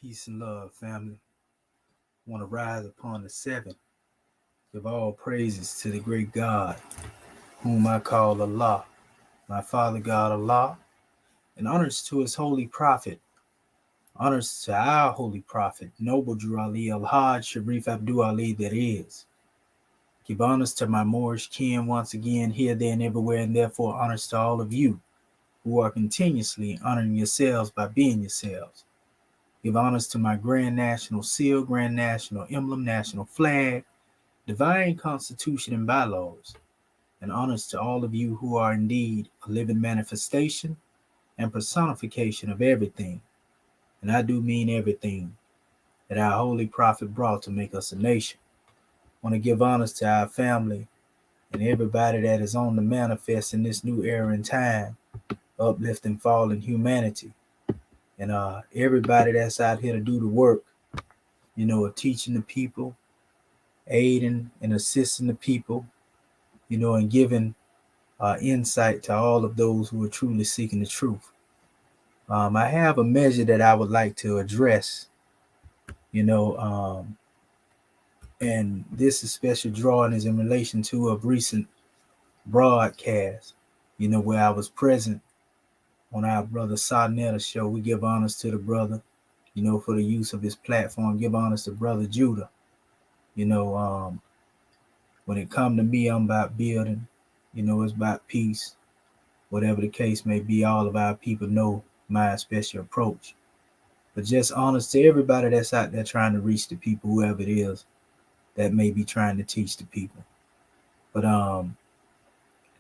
Peace and love, family. Want to rise upon the seven. Give all praises to the great God, whom I call Allah, my Father God Allah, and honors to his holy prophet, honors to our holy prophet, Noble Drew Ali Al Hajj Sharif Abdul Ali that is. Give honors to my Moorish kin once again, here, there, and everywhere, and therefore honors to all of you who are continuously honoring yourselves by being yourselves. Give honors to my Grand National Seal, Grand National Emblem, National Flag, Divine Constitution and bylaws, and honors to all of you who are indeed a living manifestation and personification of everything, and I do mean everything, that our holy prophet brought to make us a nation. I want to give honors to our family and everybody that is on the manifest in this new era and time, uplifting fallen humanity, and everybody that's out here to do the work, of teaching the people, aiding and assisting the people, and giving insight to all of those who are truly seeking the truth. I have a measure that I would like to address, you know, um, and this special drawing is in relation to a recent broadcast, where I was present on our brother Sarnetta's show. We give honors to the brother, for the use of his platform. Give honors to brother Judah. You know, um, when it come to me, I'm about building. It's about peace. Whatever the case may be, all of our people know my special approach. But just honest to everybody that's out there trying to reach the people, whoever it is that may be trying to teach the people. But I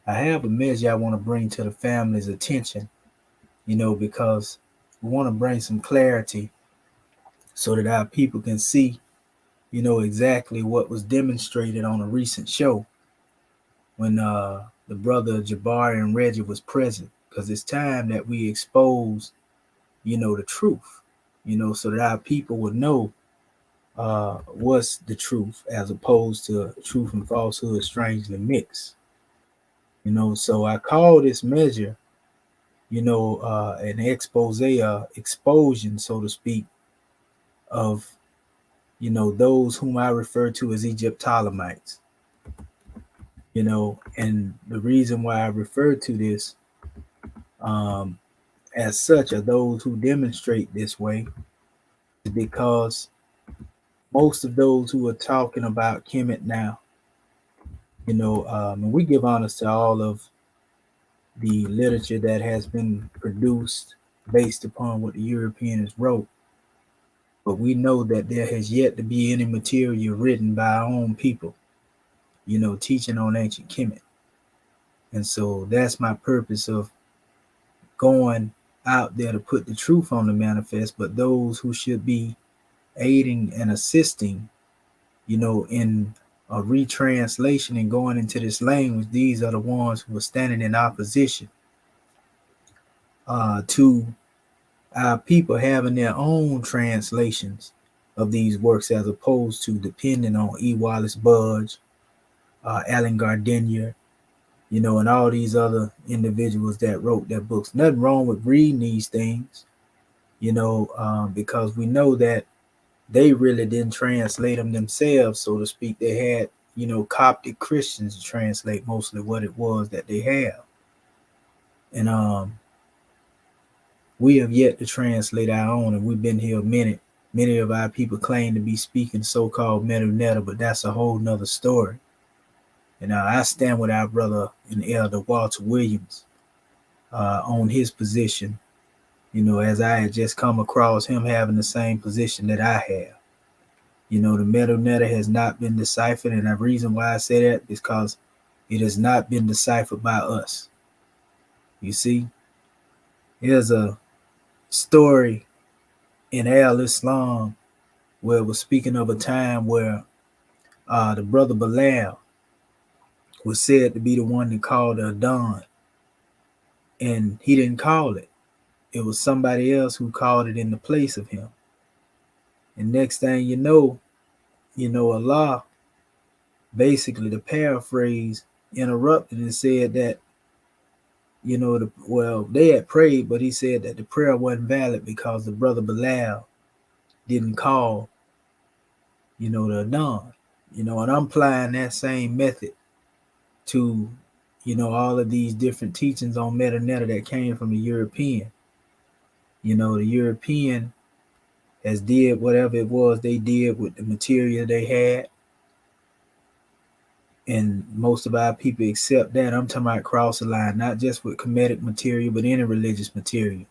have a measure I want to bring to the family's attention, because we want to bring some clarity so that our people can see, exactly what was demonstrated on a recent show when the brother Jabari and Reggie was present. Because it's time that we expose, the truth, so that our people would know what's the truth as opposed to truth and falsehood strangely mixed. So I call this measure, an expose, explosion, so to speak, of, those whom I refer to as Egyptolomites, and the reason why I refer to this um, as such are those who demonstrate this way is because most of those who are talking about Kemet now, and we give honors to all of the literature that has been produced based upon what the Europeans wrote. But we know that there has yet to be any material written by our own people, teaching on ancient Kemet. And so that's my purpose of going out there to put the truth on the manifest. But those who should be aiding and assisting, in a retranslation and going into this language, these are the ones who are standing in opposition to our people having their own translations of these works as opposed to depending on E. Wallace Budge, Allen Gardiner, and all these other individuals that wrote their books. Nothing wrong with reading these things, because we know that they really didn't translate them themselves, so to speak. They had, Coptic Christians to translate mostly what it was that they have. And we have yet to translate our own, and we've been here a minute. Many of our people claim to be speaking so-called Medu, but that's a whole nother story. And I stand with our brother and elder Walter Williams on his position, as I had just come across him having the same position that I have. The Medu has not been deciphered, and the reason why I say that is because it has not been deciphered by us. You see, here's a story in Al Islam where it was speaking of a time where the brother Bilal was said to be the one that called the Adhan, and he didn't call it. It was somebody else who called it in the place of him. And next thing you know, Allah, basically the paraphrase, interrupted and said that, they had prayed, but he said that the prayer wasn't valid because the brother Bilal didn't call, the Adon, and I'm applying that same method to, all of these different teachings on metaneta that came from the European. The European has did whatever it was they did with the material they had. And most of our people accept that. I'm talking about cross the line, not just with comedic material, but any religious material.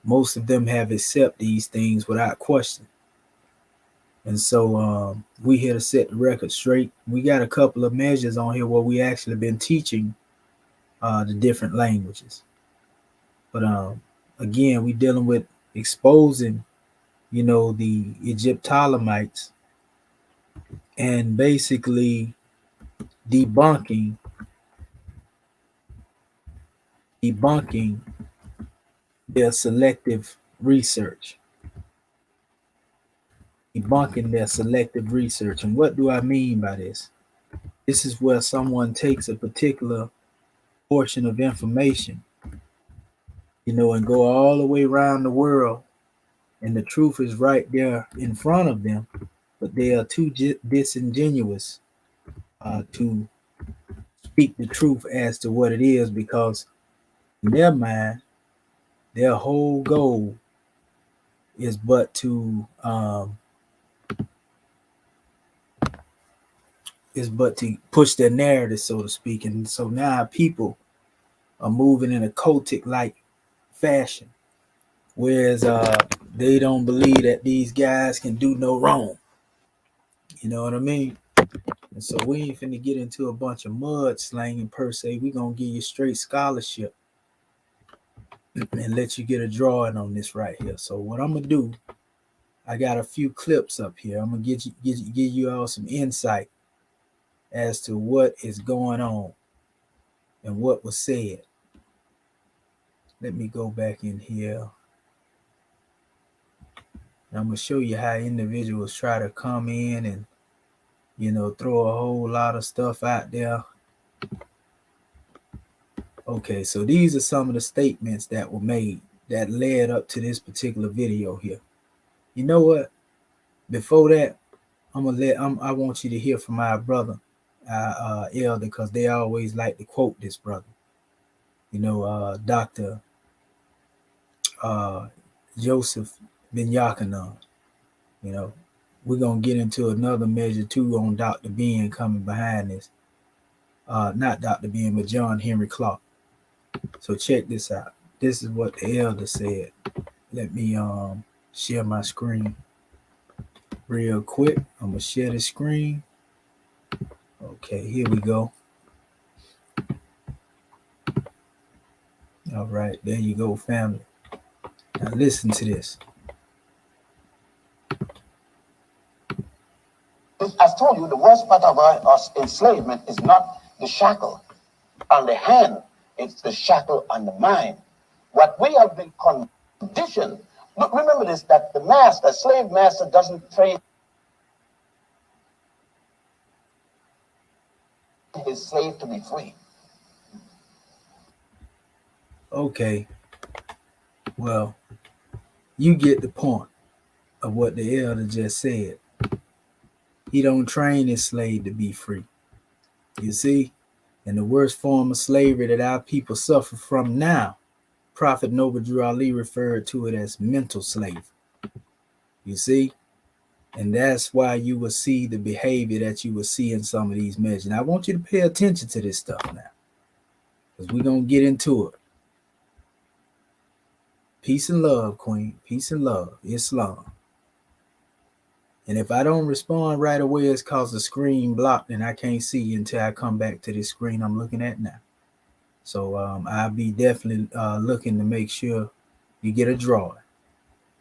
Most of them have accepted these things without question. And so we here to set the record straight. We got a couple of measures on here where we actually been teaching the different languages. But again, we dealing with exposing, the Egyptolomites and basically debunking their selective research. Debunking their selective research. And what do I mean by this? This is where someone takes a particular portion of information, and go all the way around the world, and the truth is right there in front of them, but they are too disingenuous to speak the truth as to what it is, because in their mind, their whole goal is but to push their narrative, so to speak. And so now people are moving in a cultic like fashion, whereas they don't believe that these guys can do no wrong. You know what I mean? And so we ain't finna get into a bunch of mud slanging per se. We gonna give you straight scholarship and let you get a drawing on this right here. So what I'm gonna do, I got a few clips up here. I'm gonna give you all some insight as to what is going on and what was said. Let me go back in here. And I'm gonna show you how individuals try to come in and throw a whole lot of stuff out there. Okay, so these are some of the statements that were made that led up to this particular video here. You know what? Before that, I want you to hear from our brother, our elder, because they always like to quote this brother. Dr. Joseph Ben Yakanan. We're gonna get into another measure too on Dr. Ben coming behind this. Not Dr. Ben, but John Henry Clark. So check this out. This is what the elder said. Let me share my screen real quick. I'm gonna share the screen. Okay, here we go. All right, there you go, family. Now listen to this. I've told you, the worst part of our enslavement is not the shackle on the hand, it's the shackle on the mind. What we have been conditioned, look, remember this, that the slave master doesn't train his slave to be free. Okay, well, you get the point of what the elder just said. He don't train his slave to be free. You see? And the worst form of slavery that our people suffer from now, Prophet Noble Drew Ali referred to it as mental slave. You see? And that's why you will see the behavior that you will see in some of these measures. And I want you to pay attention to this stuff now, because we're going to get into it. Peace and love, Queen. Peace and love. Islam. And if I don't respond right away, it's because the screen blocked and I can't see you until I come back to this screen I'm looking at now. So I'll be definitely looking to make sure you get a drawing.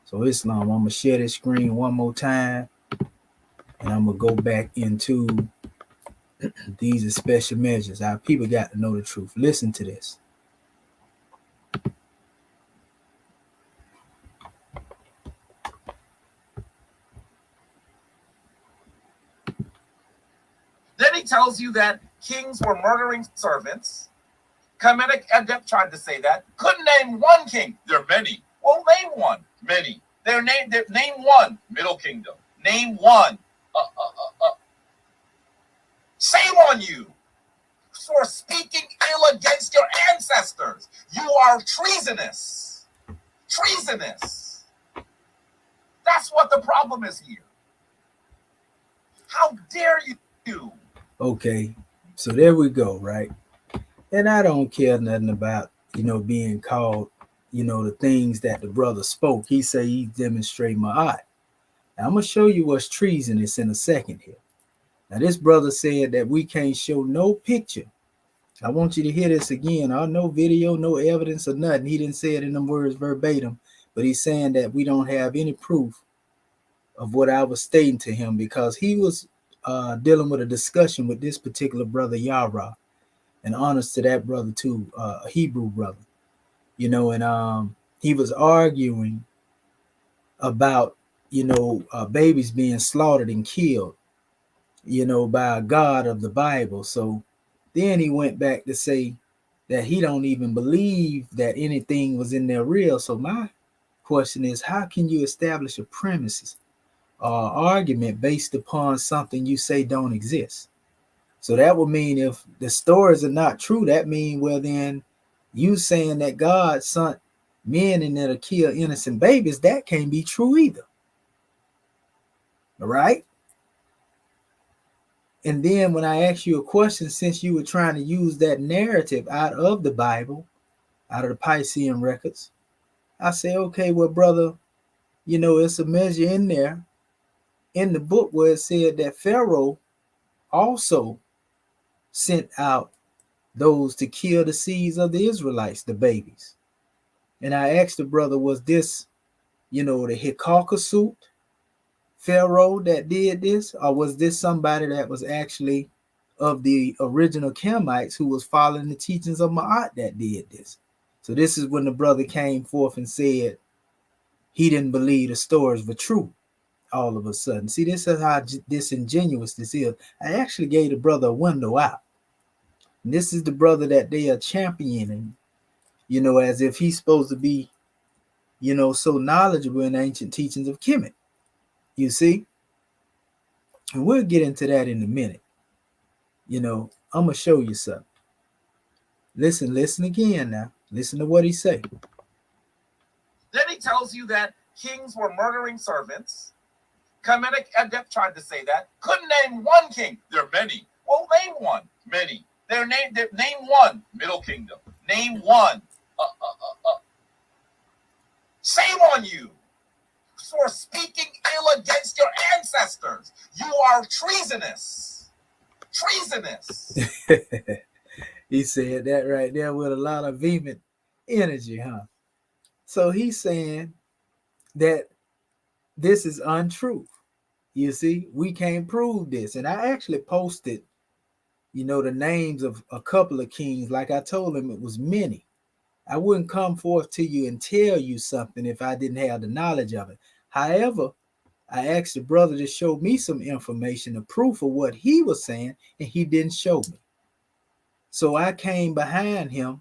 So Islam, I'm going to share this screen one more time. And I'm going to go back into these are special measures. Our people got to know the truth. Listen to this. Then he tells you that kings were murdering servants. Kemetic Adept tried to say that. Couldn't name one king. There are many. Well, name one. Many. Name one, Middle Kingdom. Name one. Shame on you for speaking ill against your ancestors. You are treasonous. Treasonous. That's what the problem is here. How dare you? Okay, so there we go, right? And I don't care nothing about, being called, the things that the brother spoke. He say he demonstrate my eye. Now, I'm going to show you what's treasonous in a second here. Now, this brother said that we can't show no picture. I want you to hear this again. No video, no evidence or nothing. He didn't say it in them words verbatim, but he's saying that we don't have any proof of what I was stating to him, because he was dealing with a discussion with this particular brother Yara, and honest to that brother too, a Hebrew brother, and he was arguing about babies being slaughtered and killed, by a God of the Bible. So then he went back to say that he don't even believe that anything was in there real. So my question is, how can you establish a premises or argument based upon something you say don't exist? So that would mean if the stories are not true, that means, well, then you saying that God sent men in there to kill innocent babies, that can't be true either. All right? And then when I asked you a question, since you were trying to use that narrative out of the Bible, out of the Piscean records, I say, okay, well, brother, it's a measure in there in the book where it said that Pharaoh also sent out those to kill the seeds of the Israelites, the babies. And I asked the brother, was this, the Hikakasut Pharaoh that did this, or was this somebody that was actually of the original Kemites who was following the teachings of Ma'at that did this? So this is when the brother came forth and said he didn't believe the stories were true all of a sudden. See, this is how disingenuous this is. I actually gave the brother a window out. And this is the brother that they are championing, as if he's supposed to be, so knowledgeable in ancient teachings of Kemet. You see? And we'll get into that in a minute. I'm going to show you something. Listen again now. Listen to what he say. Then he tells you that kings were murdering servants. Kemetic Adept tried to say that. Couldn't name one king. There are many. Well, name one. Many. Name one. Middle Kingdom. Name one. Shame on you for speaking ill against your ancestors. You are treasonous. Treasonous. He said that right there with a lot of vehement energy, huh? So he's saying that this is untrue. You see, we can't prove this. And I actually posted, the names of a couple of kings. Like I told him, it was many. I wouldn't come forth to you and tell you something if I didn't have the knowledge of it. However, I asked the brother to show me some information, a proof of what he was saying, and he didn't show me. So I came behind him,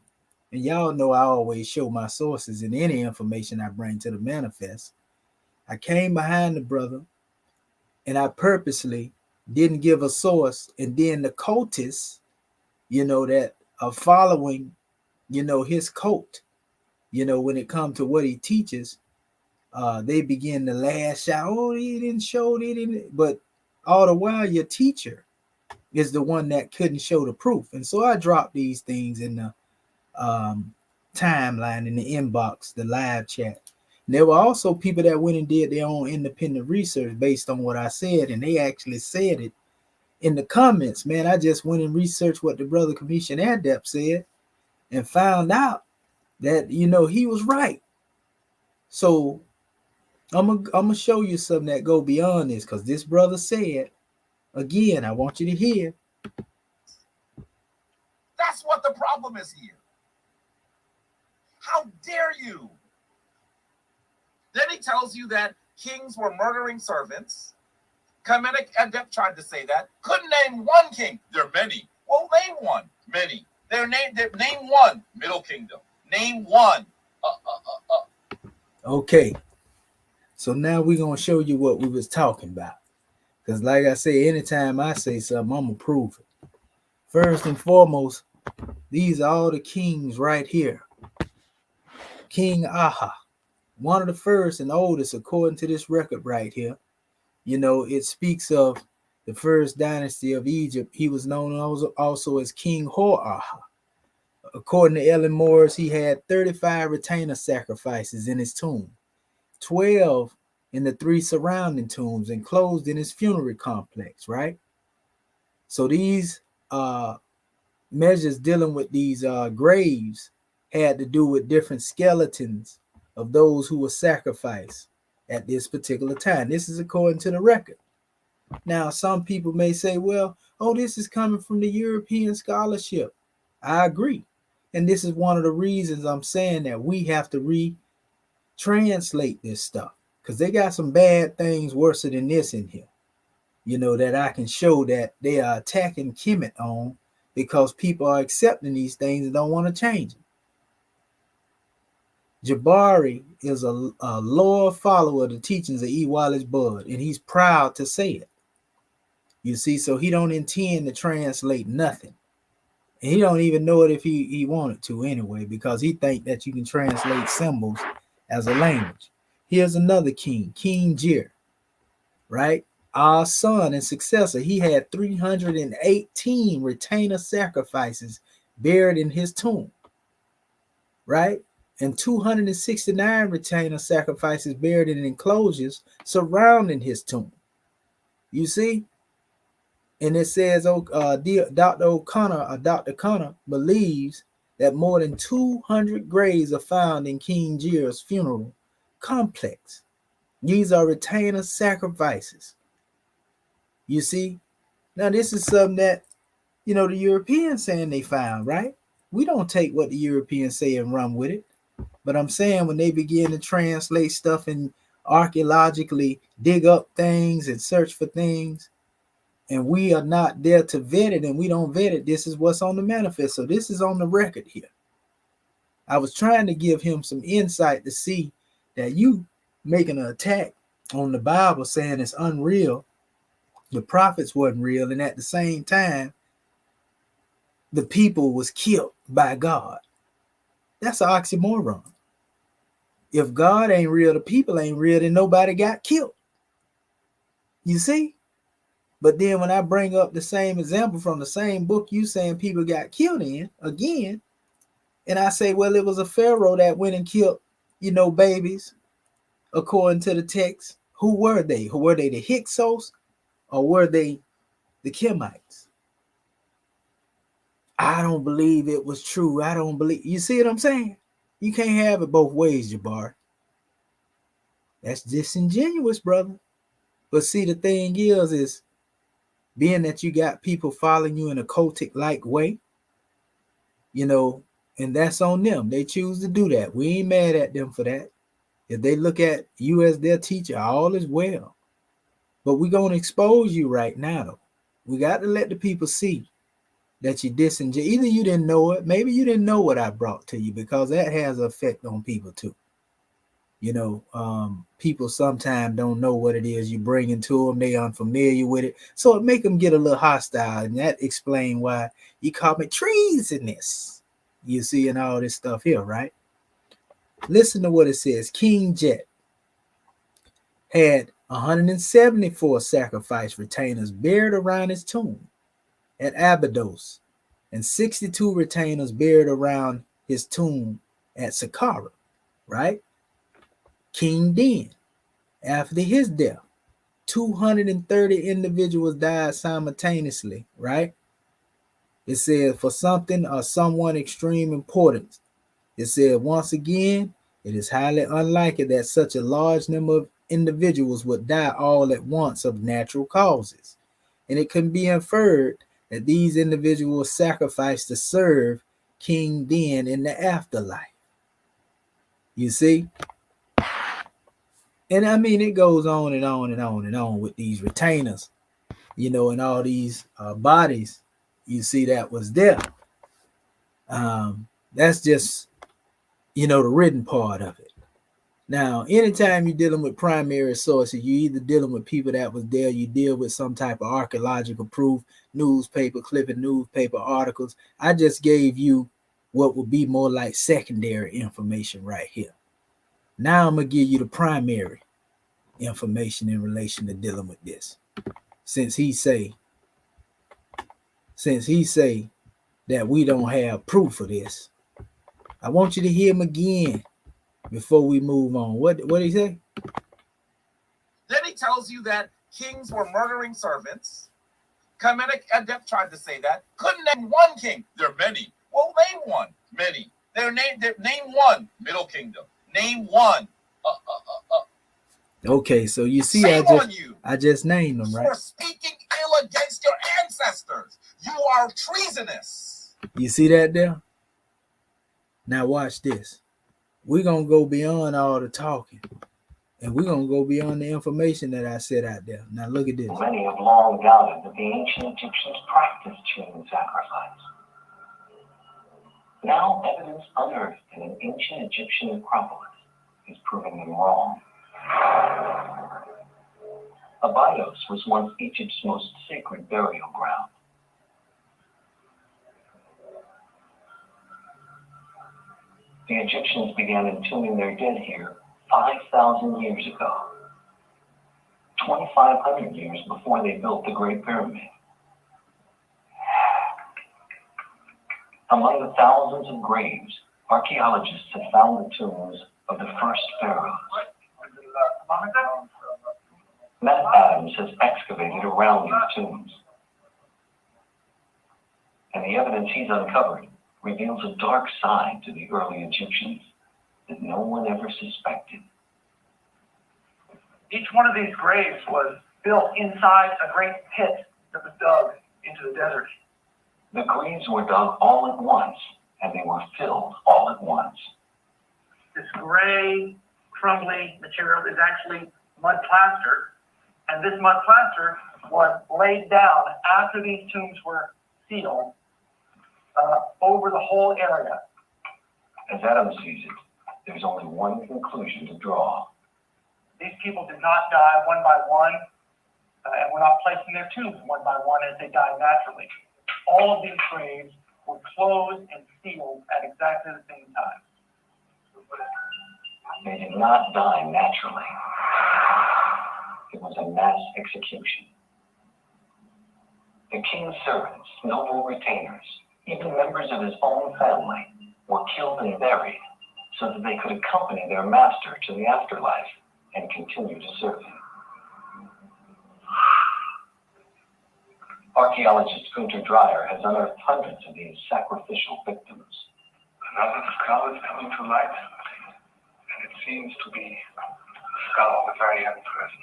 and y'all know I always show my sources in any information I bring to the manifest. I came behind the brother, and I purposely didn't give a source, and then the cultists, that are following, his cult, when it comes to what he teaches, they begin to lash out. Oh, he didn't show it, but all the while your teacher is the one that couldn't show the proof. And so I dropped these things in the timeline, in the inbox, the live chat. And there were also people that went and did their own independent research based on what I said, and they actually said it in the comments. Man, I just went and researched what the brother Commission Adept said and found out that, he was right. So I'm gonna show you something that go beyond this, because this brother said, again, I want you to hear. That's what the problem is here. How dare you? Then he tells you that kings were murdering servants. Kemetic Adept tried to say that. Couldn't name one king. There are many. Well, name one. Many. Name one. Middle Kingdom. Name one. Okay. So now we're going to show you what we was talking about. Because like I say, anytime I say something, I'm going to prove it. First and foremost, these are all the kings right here. King Aha, one of the first and oldest according to this record right here. You know, it speaks of the first dynasty of Egypt. He was known also as King Hor-Aha. According to Ellen Morris, he had 35 retainer sacrifices in his tomb, 12 in the 3 surrounding tombs, enclosed in his funerary complex, right? So these measures dealing with these graves had to do with different skeletons of those who were sacrificed at this particular time. This is according to the record. Now, some people may say, well, oh, this is coming from the European scholarship. I agree. And this is one of the reasons I'm saying that we have to retranslate this stuff, because they got some bad things worse than this in here, you know, that I can show that they are attacking Kemet on, because people are accepting these things and don't want to change them. Jabari is a loyal follower of the teachings of E. Wallace Budd, and he's proud to say it. You see, so he don't intend to translate nothing. And he don't even know it if he wanted to anyway, because he think that you can translate symbols as a language. Here's another king, King Jir, right? Our son and successor, he had 318 retainer sacrifices buried in his tomb, right? And 269 retainer sacrifices buried in enclosures surrounding his tomb. You see? And it says, Dr. Connor believes that more than 200 graves are found in King Jir's funeral complex. These are retainer sacrifices. You see? Now, this is something that, you know, the Europeans saying they found, right? We don't take what the Europeans say and run with it. But I'm saying when they begin to translate stuff and archaeologically dig up things and search for things, and we are not there to vet it, and we don't vet it, this is what's on the manifest. So this is on the record here. I was trying to give him some insight to see that you making an attack on the Bible saying it's unreal, the prophets wasn't real, and at the same time, the people was killed by God. That's an oxymoron. If God ain't real, the people ain't real, then nobody got killed. You see? But then when I bring up the same example from the same book you saying people got killed in, again, and I say, well, it was a pharaoh that went and killed, you know, babies, according to the text. Who were they? Who were they, the Hyksos, or were they the Kemites? I don't believe it was true. I don't believe. You see what I'm saying? You can't have it both ways, Jabbar. That's disingenuous, brother. But see, the thing is being that you got people following you in a cultic-like way, you know, and that's on them. They choose to do that. We ain't mad at them for that. If they look at you as their teacher, all is well. But we're going to expose you right now, though. We got to let the people see that you disingenuous. Either you didn't know it, maybe you didn't know what I brought to you, because that has an effect on people too. You know, people sometimes don't know what it is you bring into them. They unfamiliar with it. So it make them get a little hostile. And that explains why you call me treasonous. You see, and all this stuff here, right? Listen to what it says. King Jet had 174 sacrifice retainers buried around his tomb at Abydos, and 62 retainers buried around his tomb at Saqqara, right? King Den, after his death, 230 individuals died simultaneously, right? It said for something or someone extreme importance. It said once again, it is highly unlikely that such a large number of individuals would die all at once of natural causes. And it can be inferred that these individuals were sacrificed to serve King Den in the afterlife. You see? And I mean, it goes on and on and on and on with these retainers, you know, and all these bodies you see that was there. That's just, you know, the written part of it. Now, anytime you're dealing with primary sources, you either dealing with people that was there, you deal with some type of archaeological proof, newspaper clipping, newspaper articles. I just gave you what would be more like secondary information right here. Now I'm gonna give you the primary information in relation to dealing with this. Since he say that we don't have proof of this, I want you to hear him again before we move on. What did he say? Then he tells you that kings were murdering servants. Kemetic Adept tried to say that. Couldn't name one king. There are many. Well, name one. Many. Name one. Middle Kingdom. Name one. Okay, so you see, I just named them, right? You're speaking ill against your ancestors. You are treasonous. You see that there? Now watch this. We're going to go beyond all the talking. And we're going to go beyond the information that I said out there. Now look at this. Many have long doubted that the ancient Egyptians practiced human sacrifice. Now evidence unearthed in an ancient Egyptian necropolis is proving them wrong. Abydos was once Egypt's most sacred burial ground. The Egyptians began entombing their dead here 5,000 years ago, 2,500 years before they built the Great Pyramid. Among the thousands of graves, archaeologists have found the tombs of the first pharaohs. Matt Adams has excavated around these tombs, and the evidence he's uncovered reveals a dark side to the early Egyptians that no one ever suspected. Each one of these graves was built inside a great pit that was dug into the desert. The graves were dug all at once, and they were filled all at once. This gray, crumbly material is actually mud plaster, and this mud plaster was laid down after these tombs were sealed over the whole area. As Adams sees it, there's only one conclusion to draw. These people did not die one by one, and were not placed in their tombs one by one as they died naturally. All of these graves were closed and sealed at exactly the same time. They did not die naturally. It was a mass execution. The king's servants, noble retainers, even members of his own family, were killed and buried so that they could accompany their master to the afterlife and continue to serve him. Archaeologist Gunter Dreyer has unearthed hundreds of these sacrificial victims. Another skull is coming to light, and it seems to be the skull of a very young person.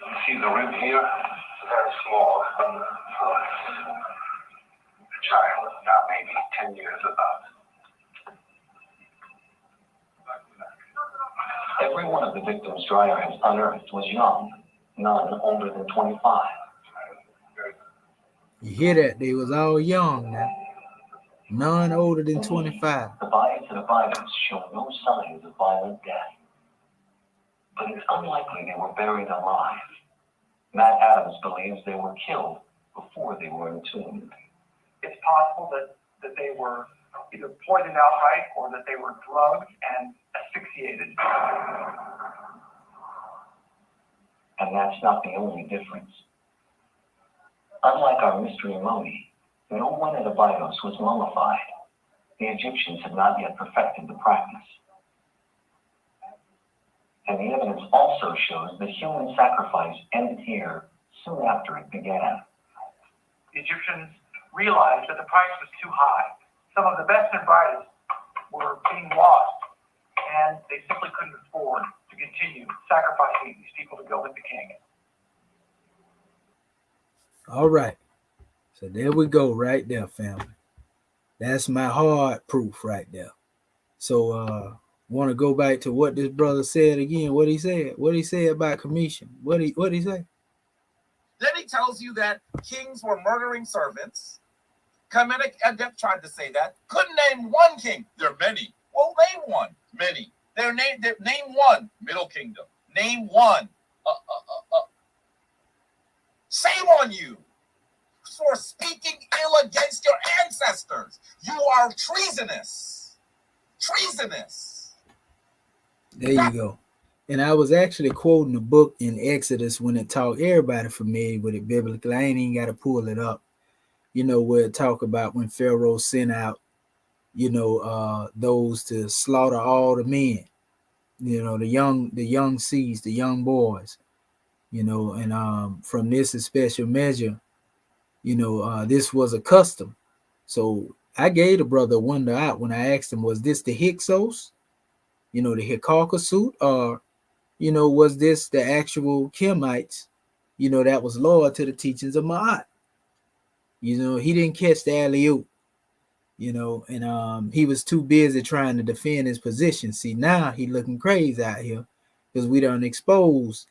You see the rib here? It's very small. A child, now maybe 10 years about. Every one of the victims Dreyer has unearthed was young, none older than 25. You hear that? They was all young now. None older than 25. The bodies of Abydos show no signs of violent death. But it's unlikely they were buried alive. Matt Adams believes they were killed before they were entombed. It's possible that they were either poisoned outright or that they were drugged and asphyxiated. And that's not the only difference. Unlike our mystery mummy, no one at Abydos was mummified. The Egyptians had not yet perfected the practice. And the evidence also shows that human sacrifice ended here soon after it began. The Egyptians realized that the price was too high. Some of the best and brightest were being lost, and they simply couldn't afford to continue sacrificing these people to go with the king. All right. So there we go right there, family. That's my hard proof right there. So want to go back to what this brother said again, what he said about commission. What he say? Then he tells you that kings were murdering servants. Kemetic adept tried to say that. Couldn't name one king. There are many. Well, name one. Many. Name one. Middle Kingdom. Name one. Shame on you for speaking ill against your ancestors. You are treasonous. Treasonous. There you go. And I was actually quoting the book in Exodus when it talked, everybody familiar with it biblically. I ain't even got to pull it up. You know, where it talk about when Pharaoh sent out, those to slaughter all the men, the young seeds, the young boys, and from this special measure, this was a custom. So I gave the brother a wonder out when I asked him, was this the Hyksos, the Hyksos suit, or was this the actual Kemites, that was loyal to the teachings of Ma'at? He didn't catch the alley-oop, and he was too busy trying to defend his position. See, now he looking crazy out here because we done exposed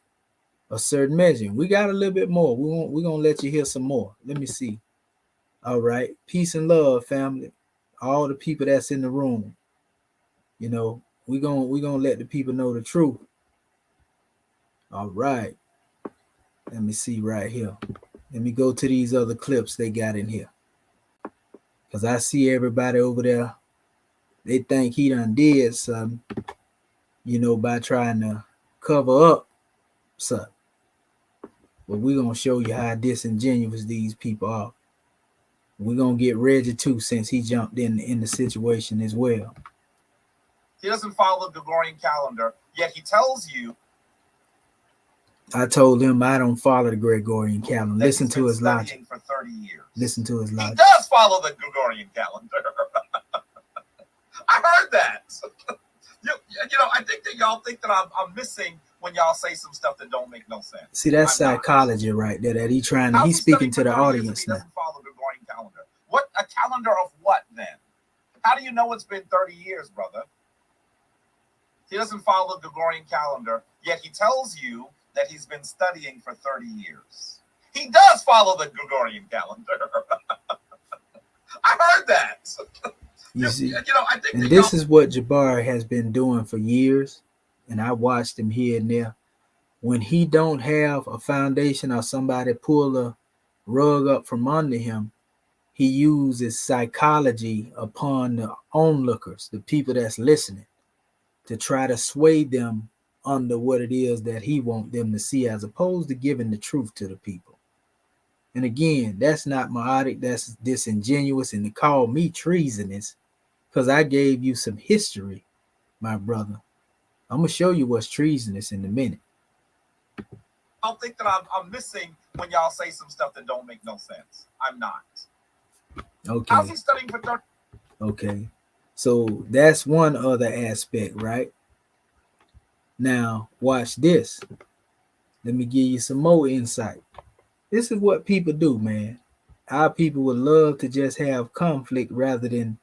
a certain measure. We got a little bit more. We're gonna let you hear some more. Let me see. All right. Peace and love, family. All the people that's in the room. We're gonna let the people know the truth. All right. Let me see right here. Let me go to these other clips they got in here. Because I see everybody over there, they think he done did something, by trying to cover up something. But we're going to show you how disingenuous these people are. We're going to get Reggie too, since he jumped in the situation as well. He doesn't follow the Gregorian calendar, yet he tells you. I told him I don't follow the Gregorian calendar. Listen to his logic. For 30 years. Listen to his logic. He does follow the Gregorian calendar. I heard that. I think that y'all think that I'm missing when y'all say some stuff that don't make no sense. See, that's psychology right there. That he's speaking to the audience now. Doesn't follow the Gregorian calendar. What a calendar of what then? How do you know it's been 30 years, brother? He doesn't follow the Gregorian calendar, yet he tells you that he's been studying for 30 years. He does follow the Gregorian calendar. I heard that. You see, I think and this is what Jabbar has been doing for years, and I watched him here and there. When he don't have a foundation or somebody pull a rug up from under him, he uses psychology upon the onlookers, the people that's listening, to try to sway them under what it is that he wants them to see, as opposed to giving the truth to the people. And again, that's not Ma'atic, that's disingenuous, and to call me treasonous because I gave you some history, my brother. I'm going to show you what's treasonous in a minute. I don't think that I'm missing when y'all say some stuff that don't make no sense. I'm not. Okay. How's he studying for 30? Okay. So that's one other aspect, right? Now, watch this. Let me give you some more insight. This is what people do, man. Our people would love to just have conflict rather than,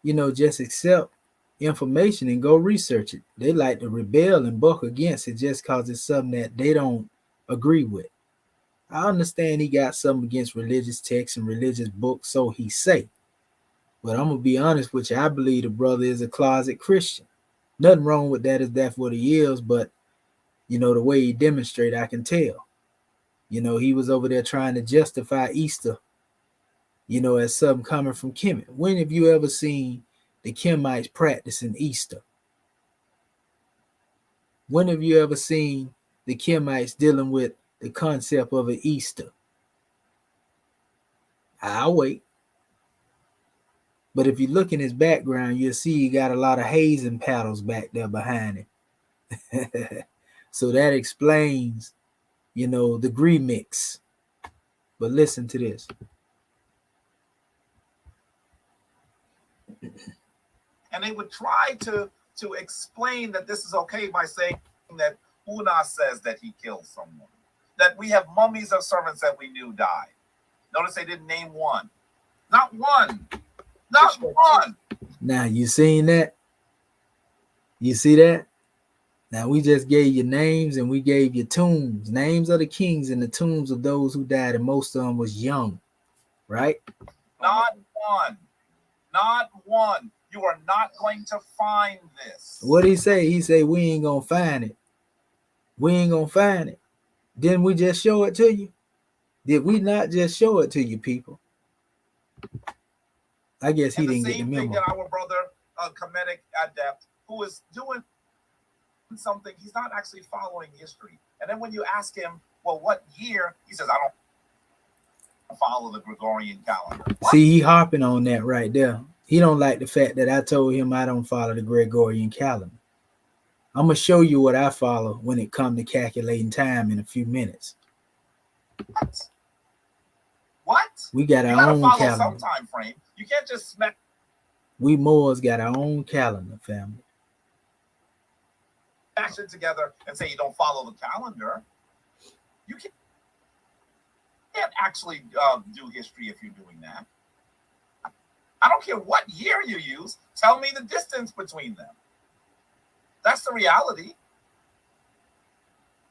just accept information and go research it. They like to rebel and buck against it just because it's something that they don't agree with. I understand he got something against religious texts and religious books, so he say. But I'm going to be honest with you. I believe the brother is a closet Christian. Nothing wrong with that if that's what he is, but, the way he demonstrated, I can tell. He was over there trying to justify Easter, as something coming from Kemet. When have you ever seen the Kemites practicing Easter? When have you ever seen the Kemites dealing with the concept of an Easter? I'll wait. But if you look in his background, you'll see he got a lot of hazing paddles back there behind him. So that explains, the remix. But listen to this. And they would try to explain that this is okay by saying that Una says that he killed someone. That we have mummies of servants that we knew died. Notice they didn't name one. Not one. Not one. Now, you seen that? You see that? Now, we just gave you names and we gave you tombs. Names of the kings and the tombs of those who died, and most of them was young, right? Not one. Not one. You are not going to find this. What he say? He say we ain't gonna find it. We ain't gonna find it. Didn't we just show it to you? Did we not just show it to you, people? I guess he didn't get the same thing memo. that our brother, Kemetic Adept, who is doing something, he's not actually following history. And then when you ask him, well, what year? He says, I don't follow the Gregorian calendar. What? See, he harping on that right there. He don't like the fact that I told him I don't follow the Gregorian calendar. I'm going to show you what I follow when it comes to calculating time in a few minutes. What? We got You our gotta own follow calendar. some time frame. You can't just smack We Moors got our own calendar, family. it together and say you don't follow the calendar. You can't actually do history if you're doing that. I don't care what year you use. Tell me the distance between them. That's the reality.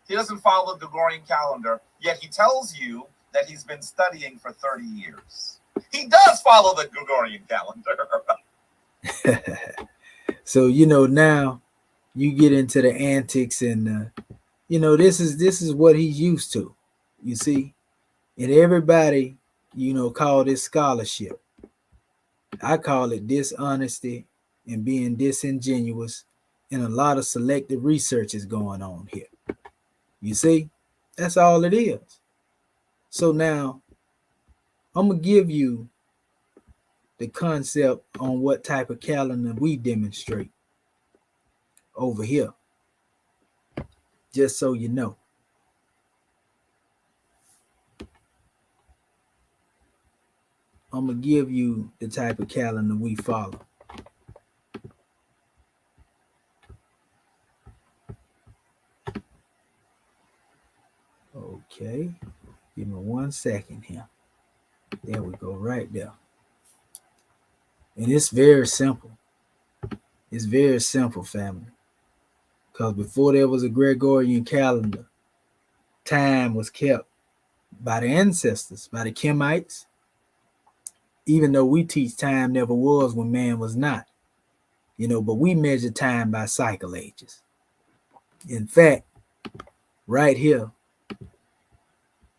He doesn't follow the Gregorian calendar, yet he tells you that he's been studying for 30 years. He does follow the Gregorian calendar. So, now you get into the antics and, this is what he's used to, you see. And everybody, call this scholarship. I call it dishonesty and being disingenuous, and a lot of selective research is going on here. You see, that's all it is. So now I'm going to give you the concept on what type of calendar we demonstrate over here, just so you know. I'm going to give you the type of calendar we follow. Okay, give me 1 second here. There we go, right there. And it's very simple. It's very simple, family. Because before there was a Gregorian calendar, time was kept by the ancestors, by the Kemites, even though we teach time never was when man was not. But we measure time by cycle ages. In fact, right here,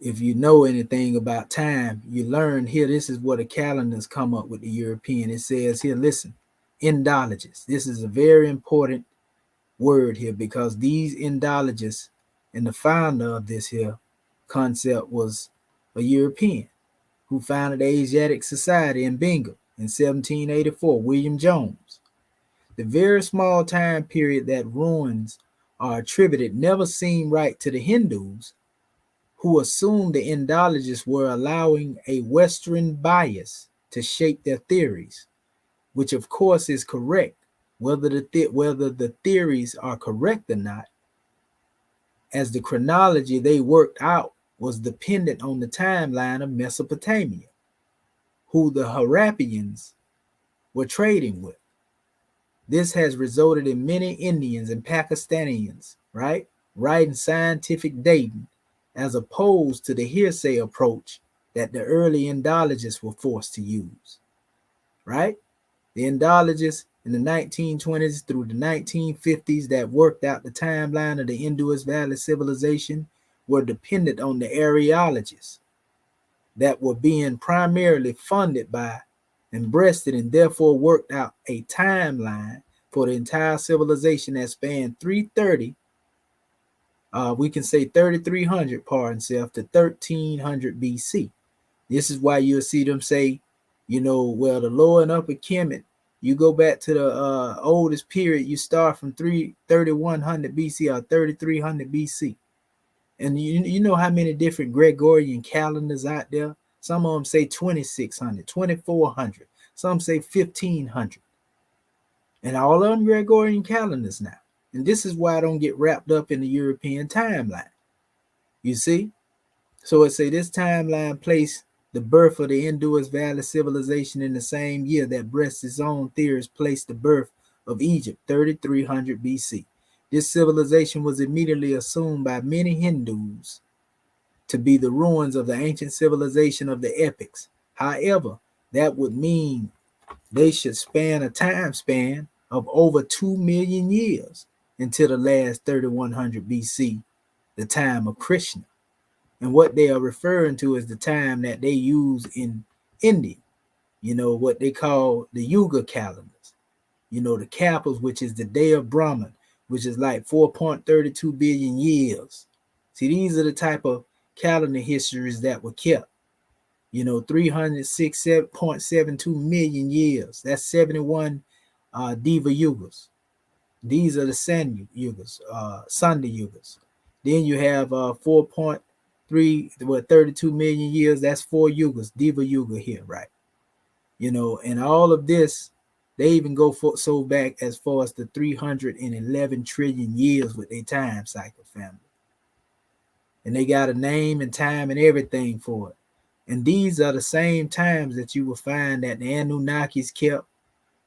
if you know anything about time, you learn here, this is what the calendars come up with the European. It says here, listen, Indologists. This is a very important word here because these Indologists and the founder of this here concept was a European who founded the Asiatic Society in Bengal in 1784, William Jones. The very small time period that ruins are attributed never seemed right to the Hindus, who assumed the Indologists were allowing a Western bias to shape their theories, which of course is correct, whether the theories are correct or not, as the chronology they worked out was dependent on the timeline of Mesopotamia, who the Harappians were trading with. This has resulted in many Indians and Pakistanians, writing scientific dating as opposed to the hearsay approach that the early Indologists were forced to use, right? The Indologists in the 1920s through the 1950s that worked out the timeline of the Indus Valley civilization were dependent on the Areologists that were being primarily funded by and breasted and therefore worked out a timeline for the entire civilization that spanned 330, we can say 3300, pardon self, to 1300 BC. This is why you'll see them say, the lower and upper Kemet, you go back to the oldest period, you start from 3100 BC or 3300 BC. And you know how many different Gregorian calendars out there? Some of them say 2600, 2400. Some say 1500. And all of them Gregorian calendars now. And this is why I don't get wrapped up in the European timeline. You see? So it say this timeline placed the birth of the Indus Valley civilization in the same year that Breast's own theories placed the birth of Egypt, 3300 BC. This civilization was immediately assumed by many Hindus to be the ruins of the ancient civilization of the epics. However, that would mean they should span a time span of over 2 million years until the last 3100 BC, the time of Krishna. And what they are referring to is the time that they use in India, what they call the Yuga calendars, the Kappas, which is the day of Brahman, which is like 4.32 billion years. See, these are the type of calendar histories that were kept. 306.72 million years. That's 71 Deva Yugas. These are the Sandhi Yugas, Sandhi Yugas. Then you have 32 million years. That's 4 Yugas, Deva Yuga here, right? And all of this, they even go so back as far as the 311 trillion years with their time cycle, family. And they got a name and time and everything for it. And these are the same times that you will find that the Anunnakis kept.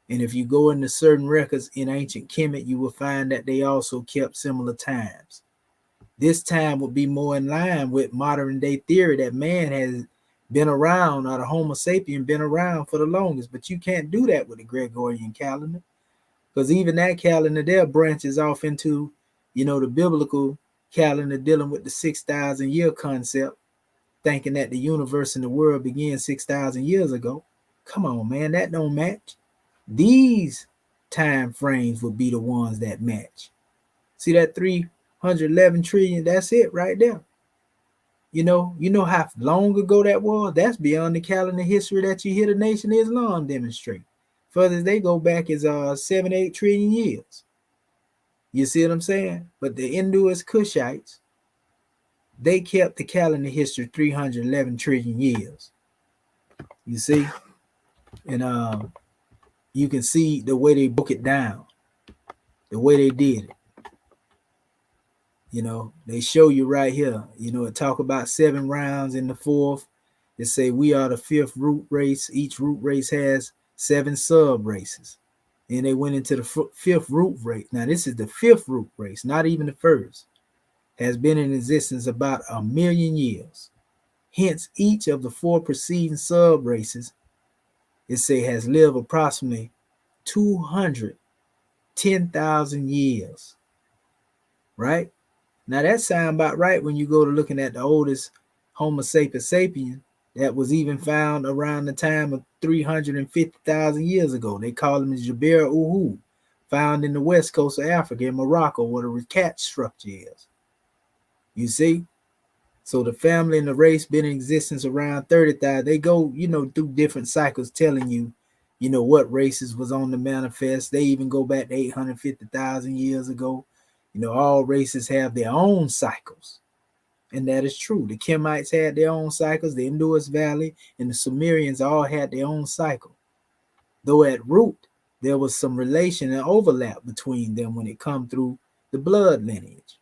And if you go into certain records in ancient Kemet, you will find that they also kept similar times. This time would be more in line with modern day theory that man has been around, or the Homo sapien been around for the longest. But you can't do that with the Gregorian calendar, because even that calendar there branches off into, the biblical calendar dealing with the 6,000 year concept, thinking that the universe and the world began 6,000 years ago. Come on, man, that don't match. These time frames would be the ones that match. See that 311 trillion? That's it right there. You know how long ago that was? That's beyond the calendar history that you hear the Nation of Islam demonstrate. Further, they go back as 7-8 trillion years. You see what I'm saying? But the Hinduist Kushites, they kept the calendar history 311 trillion years. You see? And you can see the way they broke it down, the way they did it. They show you right here, it talk about 7 rounds in the 4th. They say we are the 5th root race. Each root race has 7 sub races. And they went into the 5th root race. Now, this is the 5th root race, not even the 1st. Has been in existence about 1 million years. Hence, each of the 4 preceding sub races, it say, has lived approximately 210,000 years. Right? Now that sounds about right when you go to looking at the oldest Homo sapiens sapien that was even found around the time of 350,000 years ago. They call him Jabir Uhu, found in the west coast of Africa in Morocco, where the Rakat structure is. You see? So the family and the race been in existence around 30,000. They go, through different cycles telling you, what races was on the manifest. They even go back to 850,000 years ago. All races have their own cycles. And that is true. The Kemites had their own cycles. The Indus Valley and the Sumerians all had their own cycle. Though at root, there was some relation and overlap between them when it come through the blood lineage.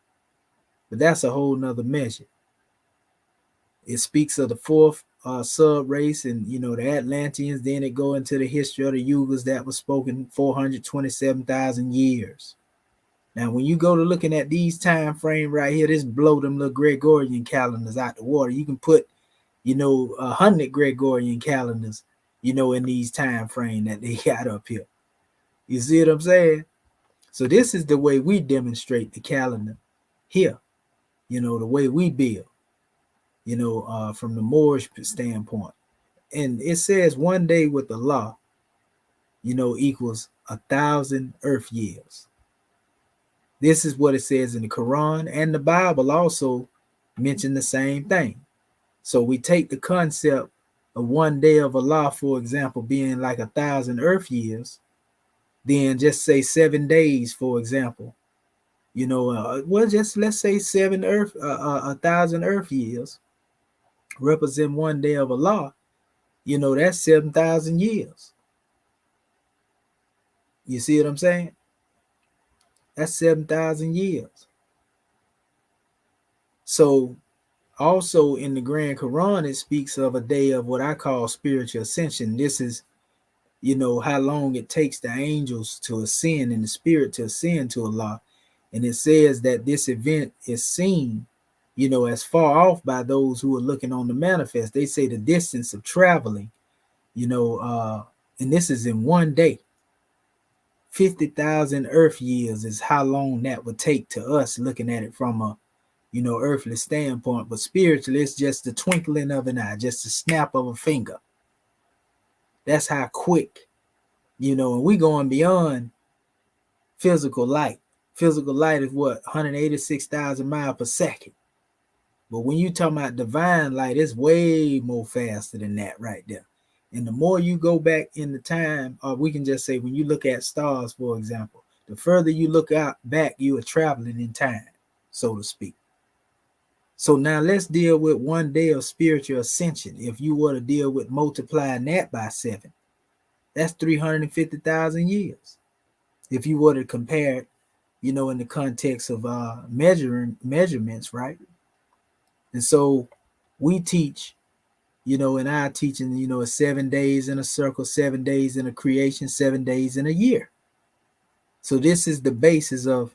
But that's a whole nother measure. It speaks of the 4th sub-race and, the Atlanteans. Then it go into the history of the Yugas that was spoken 427,000 years. Now, when you go to looking at these time frame right here, this blow them little Gregorian calendars out the water. You can put, 100 Gregorian calendars, in these time frame that they got up here. You see what I'm saying? So this is the way we demonstrate the calendar here, the way we build, from the Moorish standpoint. And it says one day with the law, equals 1,000 earth years. This is what it says in the Quran, and the Bible also mention the same thing. So we take the concept of one day of Allah, for example, being like 1,000 earth years, then just say 7 days, for example. Just let's say 1,000 earth years represent one day of Allah. That's 7,000 years. You see what I'm saying? That's 7,000 years. So also in the Grand Quran, it speaks of a day of what I call spiritual ascension. This is, how long it takes the angels to ascend and the spirit to ascend to Allah. And it says that this event is seen, as far off by those who are looking on the manifest. They say the distance of traveling, And this is in one day. 50,000 Earth years is how long that would take to us, looking at it from a earthly standpoint. But spiritually, it's just the twinkling of an eye, just a snap of a finger. That's how quick, and we going beyond physical light. Physical light is what, 186,000 miles per second. But when you talk about divine light, it's way more faster than that right there. And the more you go back in the time, or we can just say when you look at stars, for example, the further you look out back, you are traveling in time, so to speak. So now let's deal with one day of spiritual ascension. If you were to deal with multiplying that by 7, that's 350,000 years. If you were to compare it, in the context of measurements, right? And so we teach, in our teaching, it's 7 days in a circle, 7 days in a creation, 7 days in a year. So this is the basis of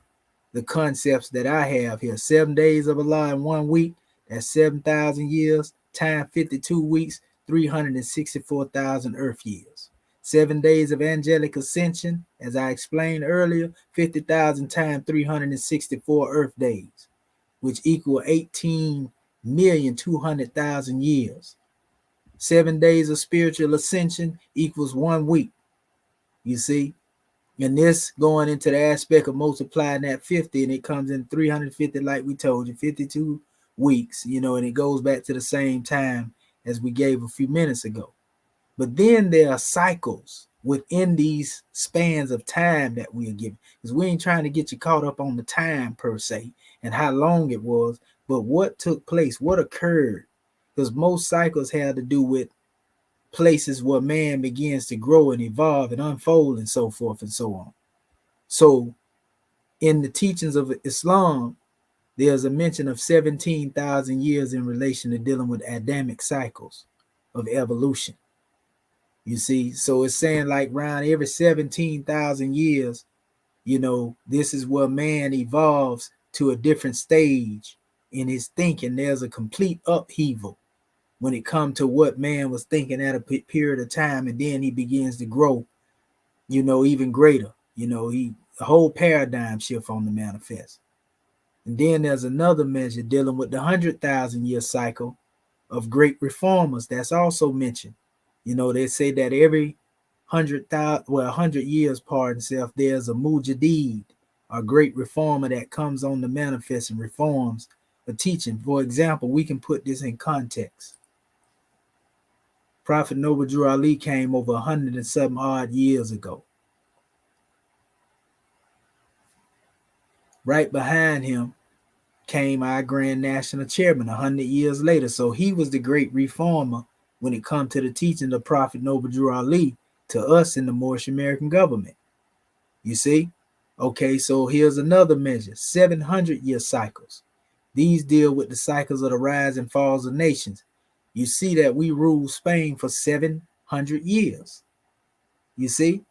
the concepts that I have here. 7 days of Allah in 1 week, that's 7,000 years, time 52 weeks, 364,000 earth years. 7 days of angelic ascension, as I explained earlier, 50,000 times 364 earth days, which equal 18,200,000 years. 7 days of spiritual ascension equals 1 week. You see? And this going into the aspect of multiplying that 50, and it comes in 350, like we told you, 52 weeks, and it goes back to the same time as we gave a few minutes ago. But then there are cycles within these spans of time that we are given, because we ain't trying to get you caught up on the time per se and how long it was, but what took place, what occurred, because most cycles have to do with places where man begins to grow and evolve and unfold and so forth and so on. So in the teachings of Islam, there's a mention of 17,000 years in relation to dealing with Adamic cycles of evolution. You see, so it's saying like around every 17,000 years, this is where man evolves to a different stage in his thinking. There's a complete upheaval when it comes to what man was thinking at a period of time, and then he begins to grow, even greater. A whole paradigm shift on the manifest. And then there's another measure dealing with the 100,000 year cycle of great reformers that's also mentioned. They say that every 100 years, pardon self, there's a mujadid, a great reformer that comes on the manifest and reforms a teaching. For example, we can put this in context. Prophet Noble Drew Ali came over 100 and some odd years ago. Right behind him came our Grand National Chairman 100 years later. So he was the great reformer when it comes to the teaching of Prophet Noble Drew Ali to us in the Moorish American government. You see? Okay, so here's another measure, 700-year cycles. These deal with the cycles of the rise and falls of nations. You see that we ruled Spain for 700 years. You see?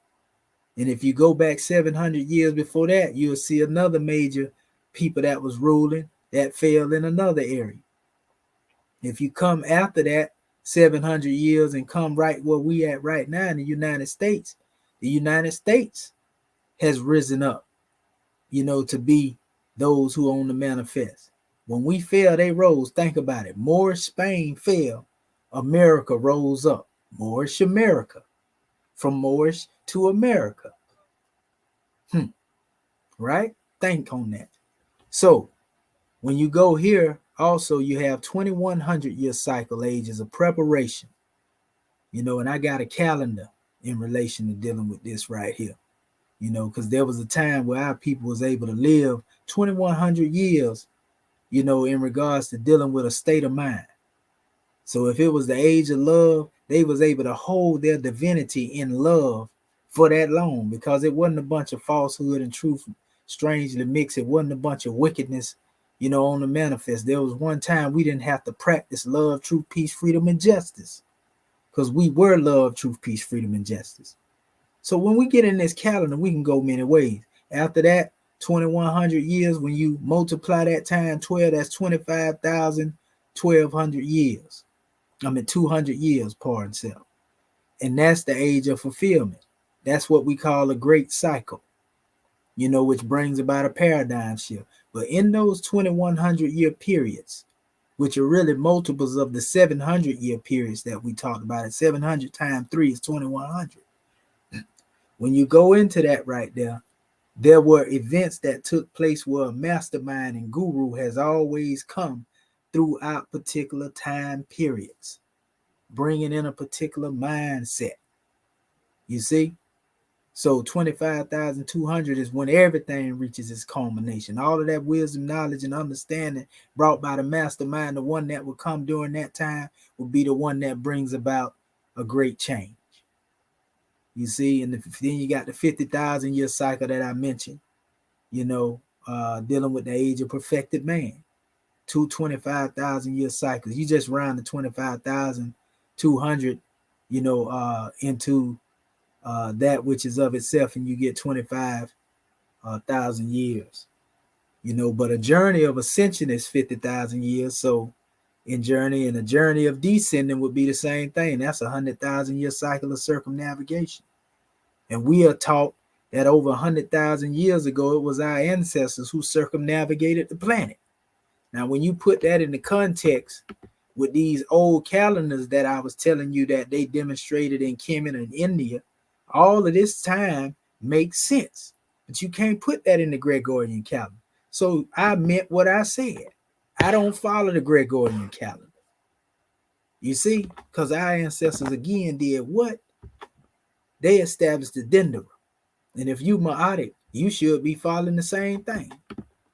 And if you go back 700 years before that, you'll see another major people that was ruling that fell in another area. If you come after that 700 years and come right where we at right now in the United States has risen up, to be those who own the manifest. When we fell, they rose. Think about it. Moorish Spain fell, America rose up. Moorish America. From Moorish to America. Right? Think on that. So when you go here, also you have 2100 year cycle ages of preparation. And I got a calendar in relation to dealing with this right here. Because there was a time where our people was able to live 2100 years, in regards to dealing with a state of mind. So if it was the age of love, they was able to hold their divinity in love for that long, because it wasn't a bunch of falsehood and truth strangely mixed. It wasn't a bunch of wickedness, on the manifest. There was one time we didn't have to practice love, truth, peace, freedom, and justice, because we were love, truth, peace, freedom, and justice. So when we get in this calendar, we can go many ways. After that, 2100 years, when you multiply that time 12, that's 25,000, 1200 years. 200 years, pardon self. And that's the age of fulfillment. That's what we call a great cycle, which brings about a paradigm shift. But in those 2100 year periods, which are really multiples of the 700 year periods that we talked about, 700 times 3 is 2100. When you go into that right there were events that took place where a mastermind and guru has always come throughout particular time periods, bringing in a particular mindset. You see? So 25,200 is when everything reaches its culmination. All of that wisdom, knowledge, and understanding brought by the mastermind, the one that will come during that time, will be the one that brings about a great change. You see, and then you got the 50,000 year cycle that I mentioned, dealing with the age of perfected man. 25,000 year cycles. You just round the 25,200, into that which is of itself, and you get 25,000 years. But a journey of ascension is 50,000 years. So a journey of descending would be the same thing. That's 100,000 year cycle of circumnavigation. And we are taught that over 100,000 years ago, it was our ancestors who circumnavigated the planet. Now, when you put that in the context with these old calendars that I was telling you that they demonstrated in Kemet and India, all of this time makes sense. But you can't put that in the Gregorian calendar. So I meant what I said. I don't follow the Gregorian calendar. You see, because our ancestors again did what? They established the Dendera. And if you Ma'atic, you should be following the same thing.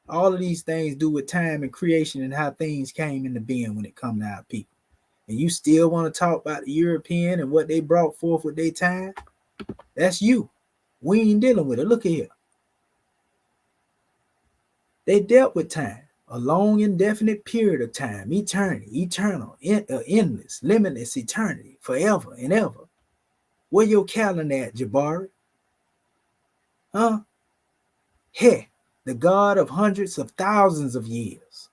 All of these things do with time and creation and how things came into being when it comes to our people. And you still want to talk about the European and what they brought forth with their time? That's you. We ain't dealing with it. Look here. They dealt with time, a long, indefinite period of time, eternity, eternal, endless, limitless eternity, forever and ever. Where your calendar at, Jabari? Huh? Hey, the God of hundreds of thousands of years.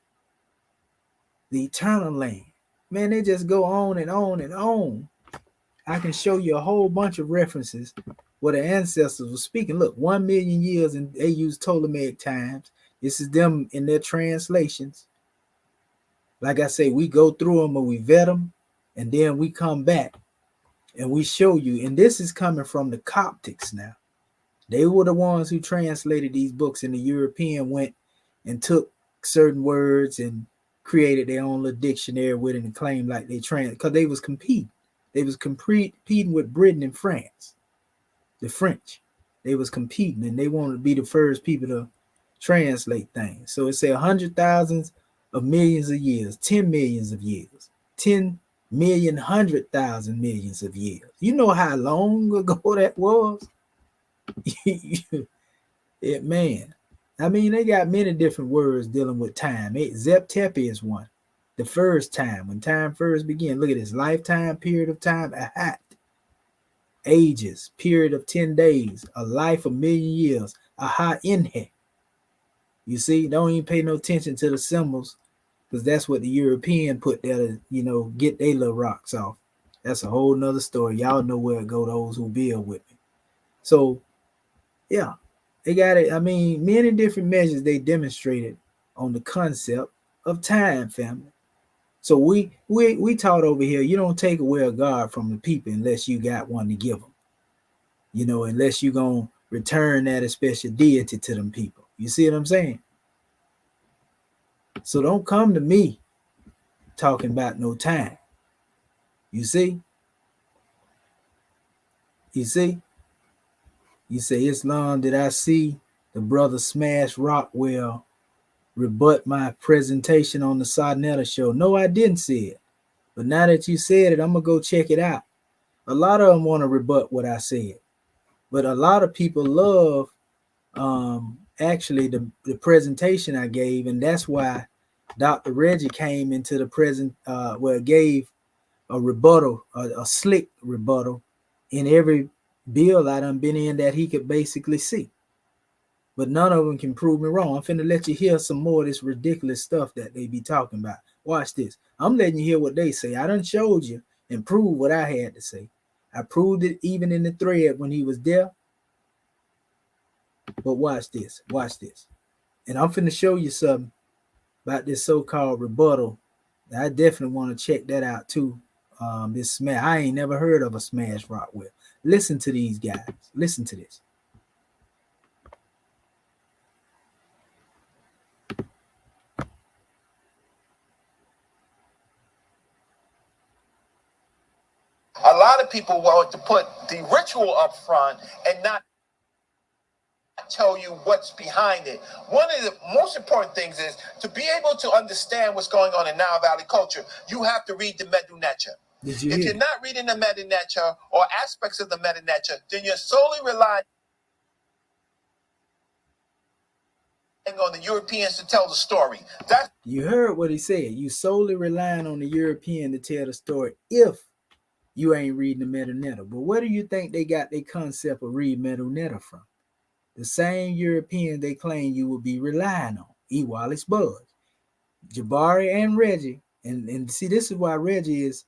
The eternal land. Man, they just go on and on and on. I can show you a whole bunch of references where the ancestors were speaking. Look, 1 million years, and they use Ptolemaic times. This is them in their translations. Like I say, we go through them and we vet them, and then we come back and we show you. And this is coming from the Coptics now. They were the ones who translated these books, and the European went and took certain words and created their own little dictionary with it and claimed like they because they was competing. They was competing with Britain and France, the French. They was competing, and they wanted to be the first people to translate things. So it said 100,000 of millions of years, 10 millions of years, 10 million, 100,000 millions of years. You know how long ago that was? Man, I mean, they got many different words dealing with time. Zep-Tepi is one. The first time, when time first began. Look at this. Lifetime, period of time, ahat. Ages, period of 10 days. A life, a million years. Aha, inhe. You see, don't even pay no attention to the symbols, because that's what the European put there to, get their little rocks off. That's a whole nother story. Y'all know where it go, those who build with me. So, yeah, they got it. I mean, many different measures they demonstrated on the concept of time, family. So we taught over here, you don't take away a God from the people unless you got one to give them. Unless you're going to return that special deity to them people. You see what I'm saying? So don't come to me talking about no time. You see? You see? You say, Islam, did I see the brother Smash Rockwell rebut my presentation on the Sarnetta show? No, I didn't see it. But now that you said it, I'm going to go check it out. A lot of them want to rebut what I said. But a lot of people love actually the presentation I gave. And that's why Dr. Reggie came into the gave a rebuttal, a slick rebuttal in every bill I done been in that he could basically see. But none of them can prove me wrong. I'm finna let you hear some more of this ridiculous stuff that they be talking about. Watch this. I'm letting you hear what they say. I done showed you and proved what I had to say. I proved it even in the thread when he was there. But watch this. Watch this. And I'm finna show you something about this so-called rebuttal. I definitely want to check that out too. This smash. I ain't never heard of a smash rock well. Listen to these guys. Listen to this. A lot of people want to put the ritual up front and not tell you what's behind it. One of the most important things is to be able to understand what's going on in Nile Valley culture, you have to read the Medu Neter. If you're not reading the Medu Neter or aspects of the Medu Neter, then you're solely relying on the Europeans to tell the story. You heard what he said. You solely relying on the European to tell the story if you ain't reading the Medu Neter. But where do you think they got their concept of read Medu Neter from? The same European they claim you will be relying on. E. Wallace Buzz, Jabari, and Reggie. And see, this is why Reggie is,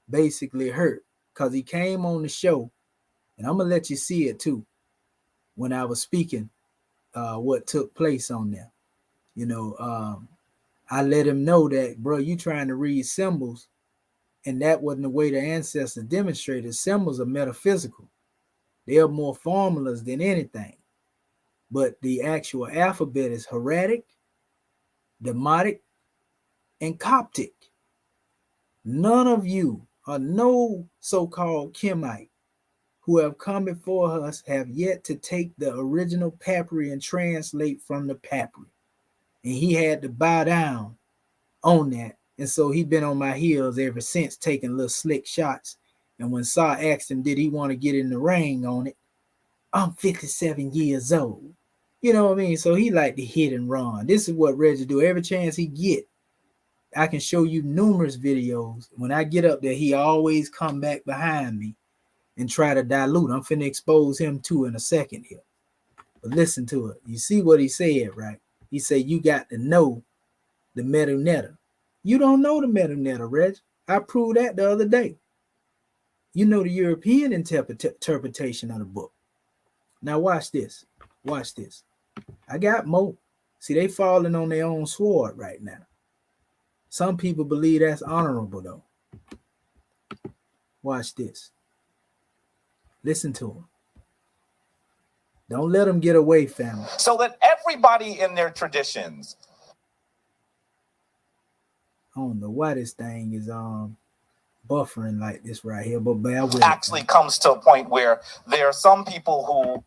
basically hurt. Because he came on the show, and I'm going to let you see it too, when I was speaking what took place on there. I let him know that, bro, you trying to read symbols, and that wasn't the way the ancestors demonstrated. Symbols are metaphysical. They are more formulas than anything. But the actual alphabet is hieratic, Demotic, and Coptic. None of you, or no so-called Kemite, who have come before us have yet to take the original papyri and translate from the papyri. And he had to bow down on that. And so he been on my heels ever since, taking little slick shots. And when Saw asked him, did he want to get in the ring on it? I'm 57 years old. You know what I mean? So he like to hit and run. This is what Reggie do. Every chance he get, I can show you numerous videos. When I get up there, he always come back behind me and try to dilute. I'm finna expose him too in a second here. But listen to it. You see what he said, right? He said, you got to know the Medu Neter. You don't know the Medu Neter, Reg. I proved that the other day. You know the European interpretation of the book. Now watch this. Watch this. I got more. See, they falling on their own sword right now. Some people believe that's honorable, though. Watch this. Listen to them. Don't let them get away, family. So that everybody in their traditions. I don't know why this thing is buffering like this right here, but bear with actually comes to a point where there are some people who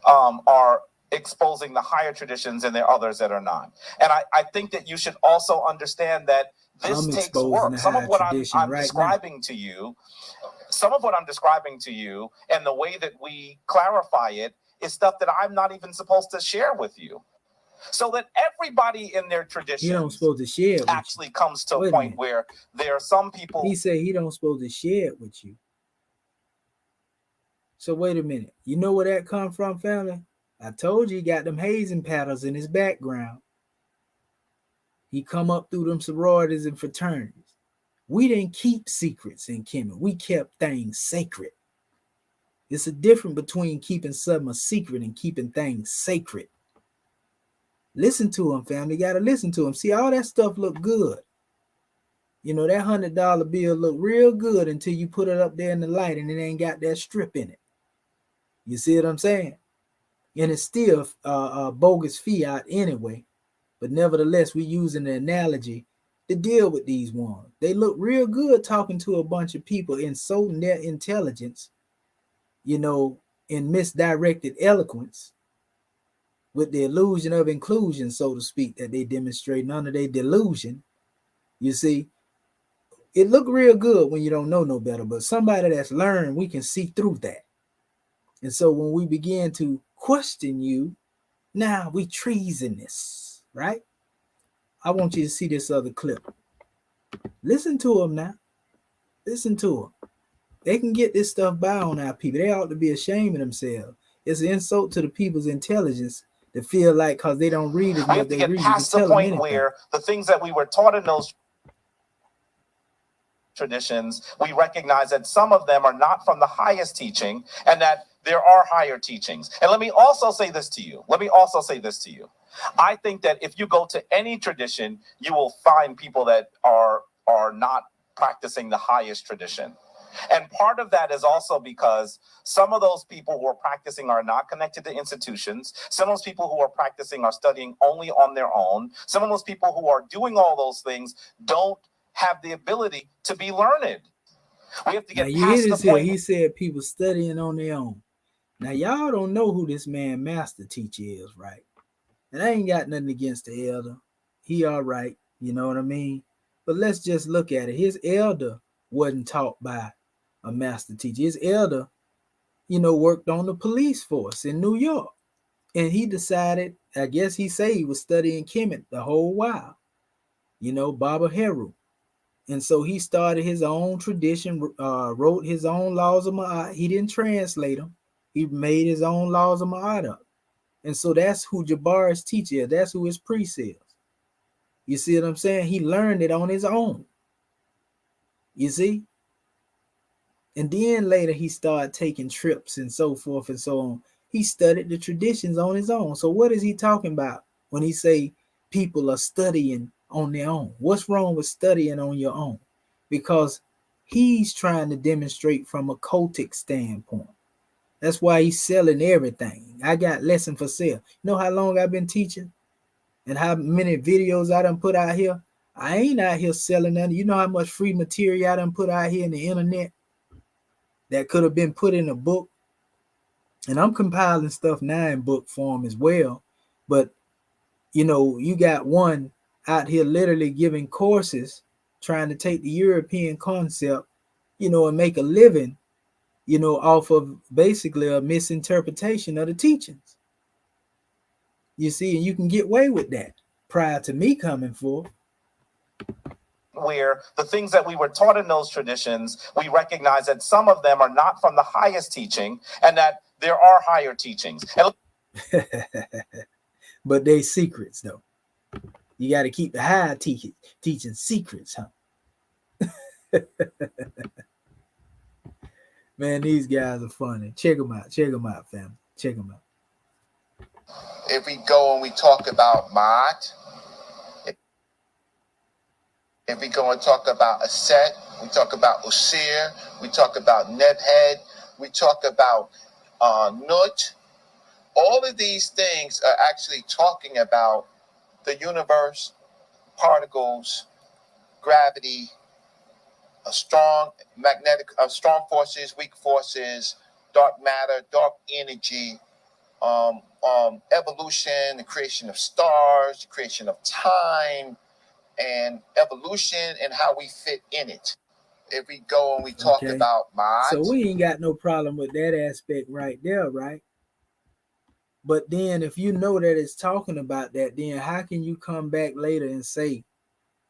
are exposing the higher traditions and there are others that are not. And I think that you should also understand that this takes work. Some of what I'm describing to you, some of what I'm describing to you and the way that we clarify it is stuff that I'm not even supposed to share with you. So that everybody in their tradition, he don't supposed to share it actually comes to a point where there are some people. He said he don't supposed to share it with you. So wait a minute. You know where that come from, family? I told you he got them hazing patterns in his background. He come up through them sororities and fraternities. We didn't keep secrets in Kemet. We kept things sacred. It's a difference between keeping something a secret and keeping things sacred. Listen to him, family. You got to listen to him. See, all that stuff look good. You know, that $100 bill look real good until you put it up there in the light and it ain't got that strip in it. You see what I'm saying? And it's still a bogus fiat anyway. But nevertheless, we're using the analogy to deal with these ones. They look real good talking to a bunch of people in so net intelligence, you know, in misdirected eloquence, with the illusion of inclusion, so to speak, that they demonstrate under their delusion. You see, it look real good when you don't know no better, but somebody that's learned, we can see through that. And so when we begin to question you, now we treasonous, right? I want you to see this other clip. Listen to them now. Listen to them. They can get this stuff by on our people. They ought to be ashamed of themselves. It's an insult to the people's intelligence to feel like because they don't read as much. We have to get past the point where the things that we were taught in those traditions, we recognize that some of them are not from the highest teaching and that there are higher teachings. And let me also say this to you. I think that if you go to any tradition, you will find people that are not practicing the highest tradition. And part of that is also because some of those people who are practicing are not connected to institutions. Some of those people who are practicing are studying only on their own. Some of those people who are doing all those things don't have the ability to be learned. We have to get past the point. He said people studying on their own. Now, y'all don't know who this man master teacher is, right? And I ain't got nothing against the elder. He all right, you know what I mean? But let's just look at it. His elder wasn't taught by a master teacher. His elder, worked on the police force in New York. And he decided, I guess he said he was studying Kemet the whole while, Baba Heru. And so he started his own tradition, wrote his own laws of Ma'at. He didn't translate them. He made his own laws of Ma'at up. And so that's who Jabbar's teacher is. That's who his priest is. You see what I'm saying? He learned it on his own. You see? And then later he started taking trips and so forth and so on. He studied the traditions on his own. So what is he talking about when he say people are studying on their own? What's wrong with studying on your own? Because he's trying to demonstrate from a cultic standpoint. That's why he's selling everything. I got lesson for sale. You know how long I've been teaching and how many videos I done put out here? I ain't out here selling nothing. You know how much free material I done put out here in the internet that could have been put in a book? And I'm compiling stuff now in book form as well. But, you got one out here literally giving courses, trying to take the European concept, and make a living, off of basically a misinterpretation of the teachings. You see, and you can get away with that prior to me coming forth. Where the things that we were taught in those traditions, we recognize that some of them are not from the highest teaching and that there are higher teachings. But they secrets, though. You got to keep the high teaching secrets, huh? Man, these guys are funny. Check them out, family. Check them out. If we go and we talk about Ma'at, if we go and talk about Aset, we talk about Osir, we talk about Nebhed, we talk about Nut. All of these things are actually talking about the universe, particles, gravity, strong forces, weak forces, dark matter, dark energy, evolution, the creation of stars, the creation of time, and evolution and how we fit in it. If we go and we talk about Ma'at. So we ain't got no problem with that aspect right there, right? But then if you know that it's talking about that, then how can you come back later and say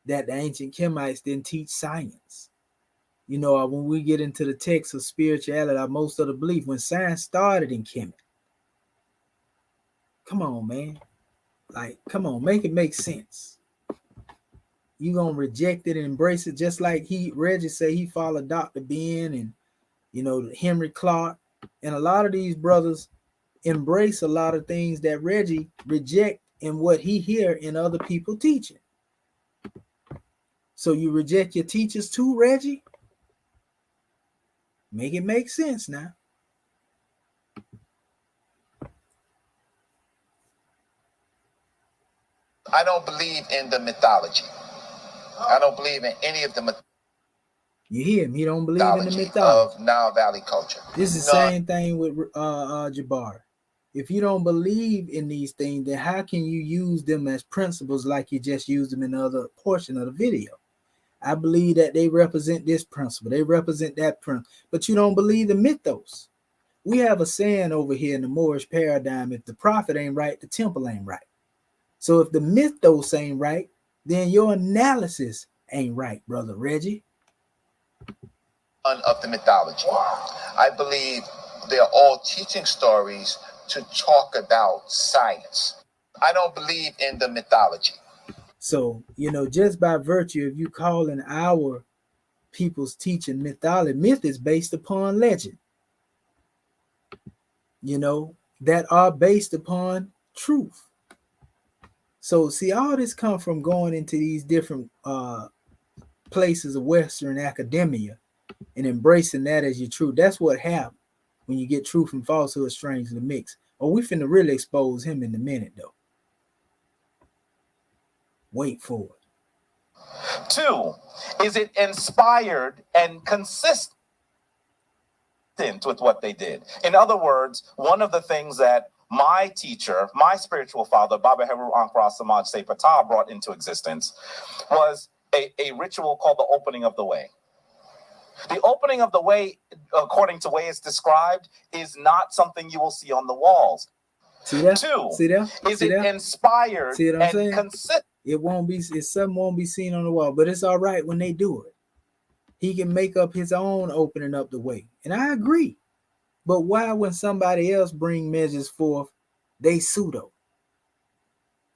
that the ancient Kemites didn't teach science? When we get into the text of spirituality, most of the belief, when science started in Kemet. Come on, man. Come on, make it make sense. You gonna reject it and embrace it, just like Reggie say he followed Dr. Ben and Henry Clark, and a lot of these brothers embrace a lot of things that Reggie reject in what he hear in other people teaching. So you reject your teachers too, Reggie? Make it make sense now. I don't believe in the mythology. I don't believe in any of the mythology. You hear him? He don't believe in the mythology of Nile Valley culture. This is the same thing with Jabbar. If you don't believe in these things, then how can you use them as principles like you just used them in the other portion of the video? I believe that they represent this principle. They represent that principle. But you don't believe the mythos. We have a saying over here in the Moorish paradigm, if the prophet ain't right, the temple ain't right. So if the mythos ain't right, then your analysis ain't right, Brother Reggie. Of the mythology. I believe they're all teaching stories to talk about science. I don't believe in the mythology. So, just by virtue of you calling our people's teaching mythology. Myth is based upon legend, that are based upon truth. So see, all this come from going into these different places of Western academia and embracing that as your truth. That's what happens when you get truth and falsehood strangely mixed. Oh, we finna really expose him in a minute, though. Wait for it. 2, is it inspired and consistent with what they did? In other words, one of the things that my teacher, my spiritual father, Baba Heru Ankara Samaj Se Patah, brought into existence was a ritual called the opening of the way. The opening of the way, according to the way it's described, is not something you will see on the walls. See that? 2, see that? is see it that? inspired See what I'm saying? and consistent? It won't be. Something won't be seen on the wall, but it's all right when they do it. He can make up his own opening up the way, and I agree. But why, when somebody else bring measures forth, they pseudo?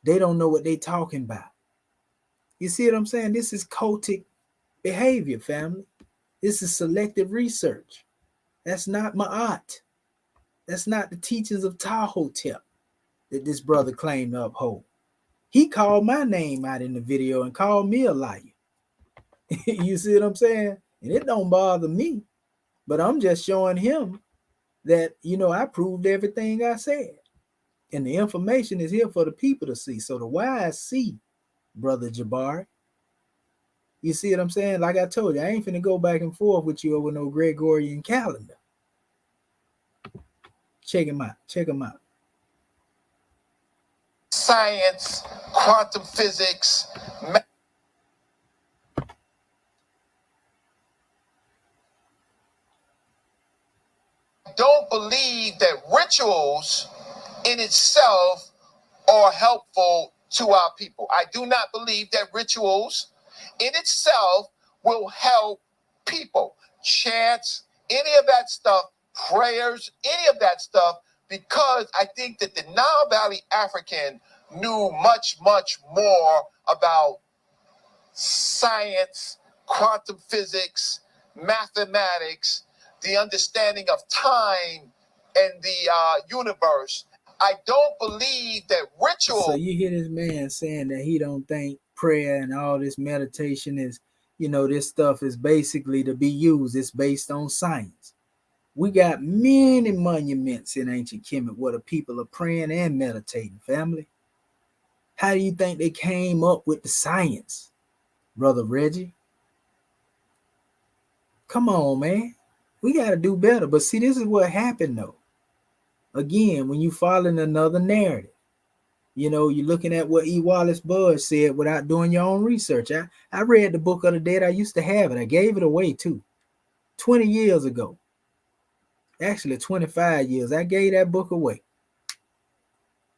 They don't know what they talking about. You see what I'm saying? This is cultic behavior, family. This is selective research. That's not Ma'at. That's not the teachings of Tahotep that this brother claimed to uphold. He called my name out in the video and called me a liar. You see what I'm saying? And it don't bother me, but I'm just showing him that, I proved everything I said. And the information is here for the people to see. So the wise see, Brother Jabari. You see what I'm saying? Like I told you, I ain't finna go back and forth with you over no Gregorian calendar. Check him out. Check him out. Science, quantum physics, don't believe that rituals in itself are helpful to our people. I do not believe that rituals in itself will help people. Chants, any of that stuff, prayers, any of that stuff, because I think that the Nile Valley African knew much, much more about science, quantum physics, mathematics, the understanding of time and the universe. I don't believe that ritual. So you hear this man saying that he don't think prayer and all this meditation is, this stuff is basically to be used. It's based on science. We got many monuments in ancient Kemet where the people are praying and meditating, family. How do you think they came up with the science, Brother Reggie? Come on, man. We got to do better. But see, this is what happened, though. Again, when you following another narrative, you're looking at what E. Wallace Budge said without doing your own research. I read the Book of the Dead. I used to have it. I gave it away, too. 20 years ago. Actually, 25 years. I gave that book away.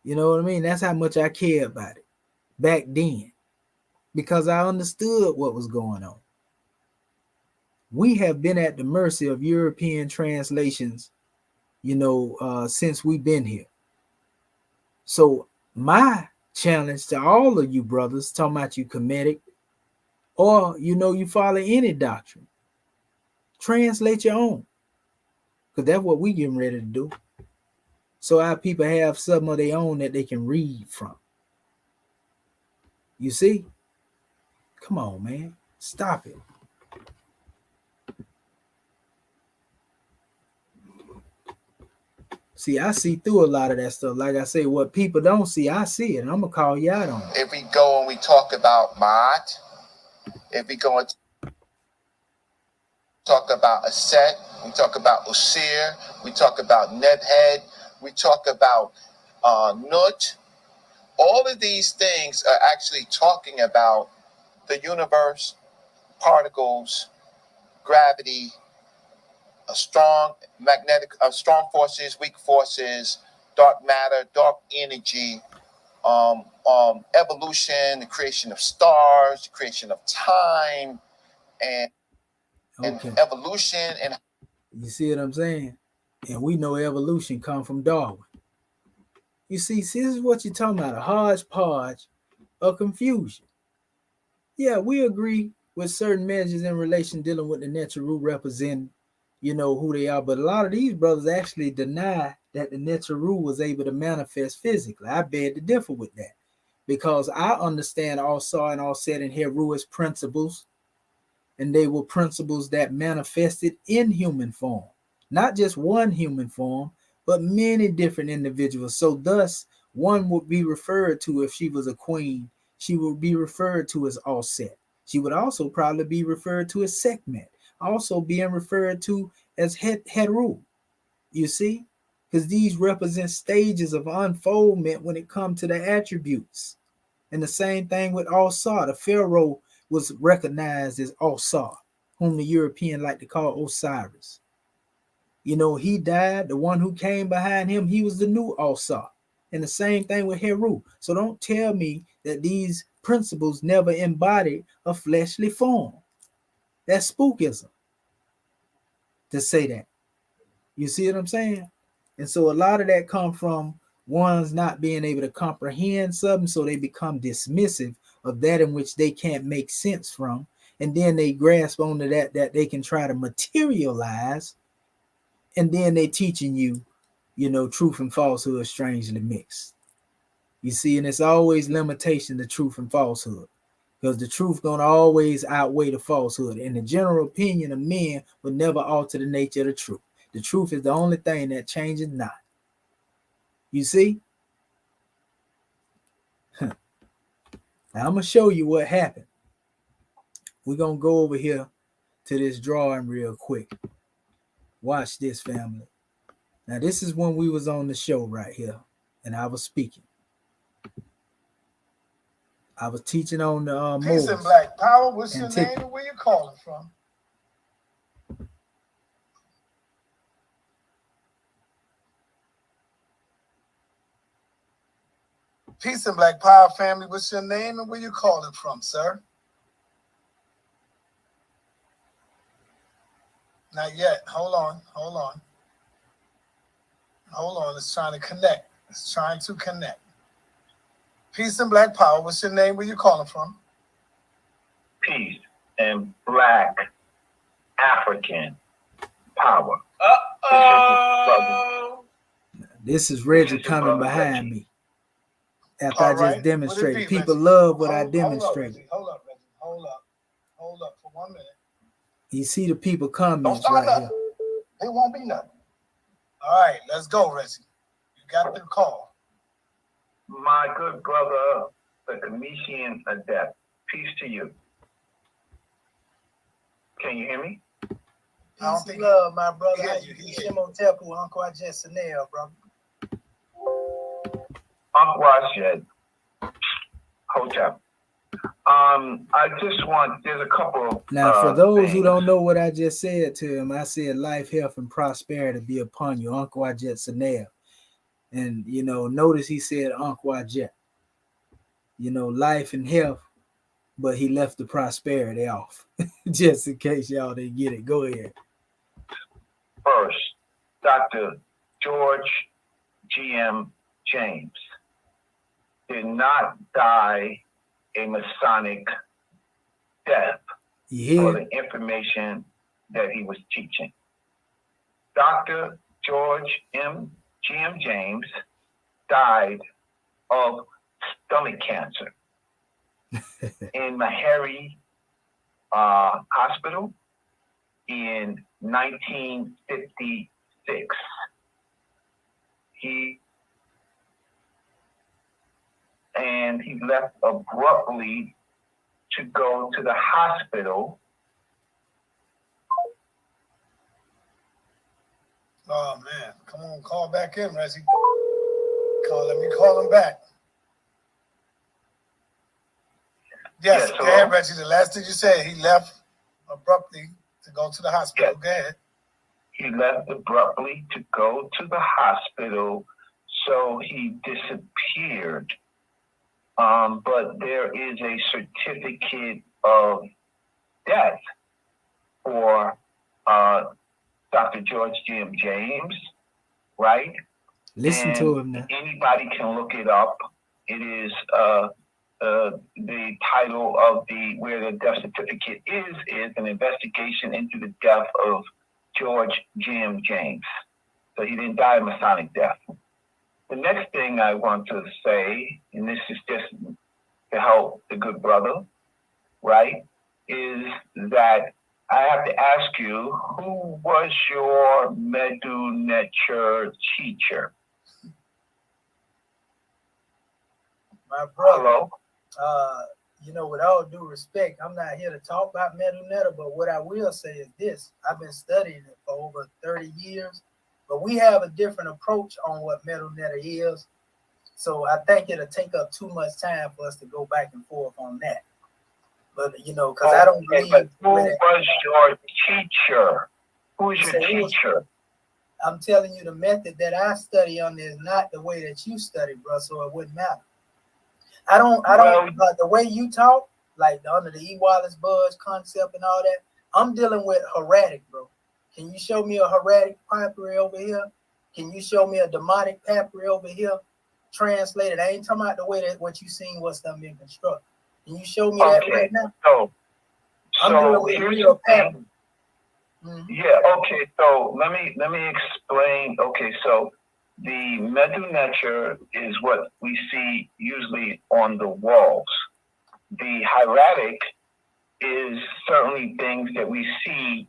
You know what I mean? That's how much I care about it back then, because I understood what was going on. We have been at the mercy of European translations, since we've been here. So my challenge to all of you brothers, talking about you Kemetic, or, you follow any doctrine, translate your own, because that's what we getting ready to do. So our people have some of their own that they can read from. You see? Come on, man. Stop it. See, I see through a lot of that stuff. Like I say, what people don't see, I see it. And I'm going to call you out on it. If we go and we talk about Ma'at, if we go and talk about Aset, we talk about Osir, we talk about Nebhed, we talk about Nut, all of these things are actually talking about the universe, particles, gravity, strong forces, weak forces, dark matter, dark energy, evolution, the creation of stars, the creation of time, and evolution. And you see what I'm saying? And we know evolution come from Darwin. You see, this is what you're talking about, a hodgepodge of confusion. Yeah, we agree with certain measures in relation dealing with the Neteru represent, who they are. But a lot of these brothers actually deny that the Neteru was able to manifest physically. I beg to differ with that, because I understand all saw and all said in Heru as principles, and they were principles that manifested in human form, not just one human form, but many different individuals. So thus, one would be referred to, if she was a queen, she would be referred to as All-Set. She would also probably be referred to as Sekhmet, also being referred to as Heru. You see? Because these represent stages of unfoldment when it comes to the attributes. And the same thing with All-Saw. The Pharaoh was recognized as All-Saw, whom the European like to call Osiris. He died. The one who came behind him, he was the new All-Saw. And the same thing with Heru. So don't tell me that these principles never embodied a fleshly form. That's spookism to say that. You see what I'm saying? And so a lot of that come from ones not being able to comprehend something, so they become dismissive of that in which they can't make sense from. And then they grasp onto that they can try to materialize. And then they teaching you, truth and falsehood strangely mixed. You see, and it's always limitation to truth and falsehood, because the truth gonna always outweigh the falsehood. And the general opinion of men will never alter the nature of the truth. The truth is the only thing that changes not. You see? Now I'm gonna show you what happened. We're gonna go over here to this drawing real quick. Watch this, family. Now this is when we was on the show right here, and I was speaking. I was teaching on the Peace and Black Power. What's your Antiquity. name and where you calling from? Peace and Black Power family. What's your name and where you calling from, sir? Not yet. Hold on. It's trying to connect. Peace and Black Power. What's your name? Where you calling from? Peace and Black African Power. This is Reggie coming behind me after I just demonstrated. People Reggie? love what I demonstrated. Hold up, Reggie. Hold up for 1 minute. You see the people comments Don't start right nothing. here. It won't be nothing. All right, let's go, Reggie. You got the call. My good brother, the Commission Adept. Peace to you. Can you hear me? I don't think love, my brother. How you Shimo Tepu, Uncle Ajesanel, brother. Uncle Rashid. Hotep. I just want, there's a couple. Now, for those who don't know what I just said to him, I said life, health, and prosperity be upon you, Uncle Ajet Sanel. And, notice he said Uncle Ajet. Life and health, but he left the prosperity off. Just in case y'all didn't get it. Go ahead. First, Dr. George G.M. James did not die a Masonic death for the information that he was teaching. Dr. George G.M. James died of stomach cancer in Meharry Hospital in 1956. He left abruptly to go to the hospital. Oh man, come on, call back in, Reggie. Let me call him back. Yes, go ahead, Reggie. The last thing you said, he left abruptly to go to the hospital. Yes. Go ahead. He left abruptly to go to the hospital, so he disappeared. But there is a certificate of death for Dr. George G.M. James, right? Listen to him now. Anybody can look it up. It is a the title of where the death certificate is an investigation into the death of George Jim James. So he didn't die a Masonic death. The next thing I want to say, and this is just to help the good brother, right, is that I have to ask you, who was your Medu Neter teacher? My brother. Hello? With all due respect, I'm not here to talk about Medu Neter, but what I will say is this. I've been studying it for over 30 years, but we have a different approach on what Medu Neter is. So I think it'll take up too much time for us to go back and forth on that. But, because I don't believe... But who was your teacher? Who is your teacher? I'm telling you, the method that I study on is not the way that you study, bro, so it wouldn't matter. I don't, the way you talk, like under the E. Wallace Budge concept and all that, I'm dealing with hieratic, bro. Can you show me a hieratic papyri over here? Can you show me a demotic papyri over here? Translated. I ain't talking about the way that what you seen was done being constructed. Can you show me that right now? I'm dealing with real papyri. Yeah, okay, so let me explain. Okay, so the Medu Neter is what we see usually on the walls. The hieratic is certainly things that we see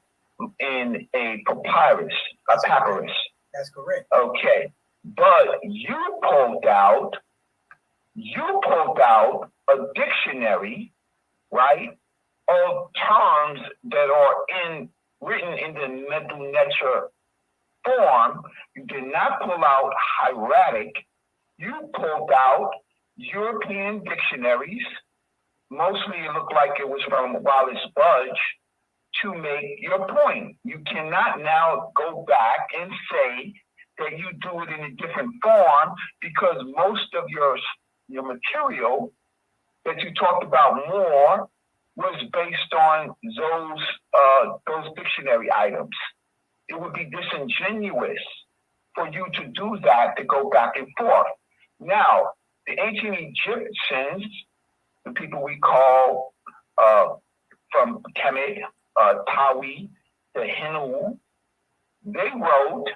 in a papyrus, a papyrus. That's correct. Okay, but you pulled out a dictionary, right, of terms that are written in the Medu Neter form. You did not pull out hieratic. You pulled out European dictionaries. Mostly it looked like it was from Wallace Budge to make your point. You cannot now go back and say that you do it in a different form, because most of your material that you talked about more was based on those dictionary items. It would be disingenuous for you to do that, to go back and forth. Now, the ancient Egyptians, the people we call from Kemet, Tawi, the Hindu, they wrote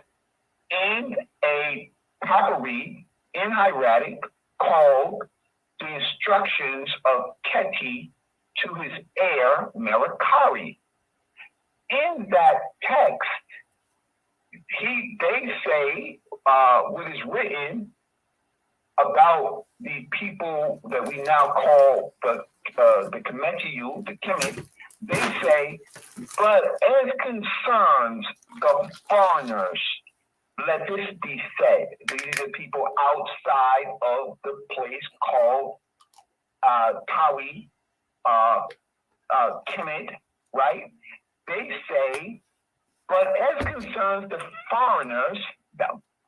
in a papyri in hieratic called the Instructions of Keti to his heir Merikari. In that text, they say what is written about the people that we now call the Kemetiu, the Kemet. They say, but as concerns the foreigners, let this be said. These are people outside of the place called Tawi, Kemet, right? They say, but as concerns the foreigners,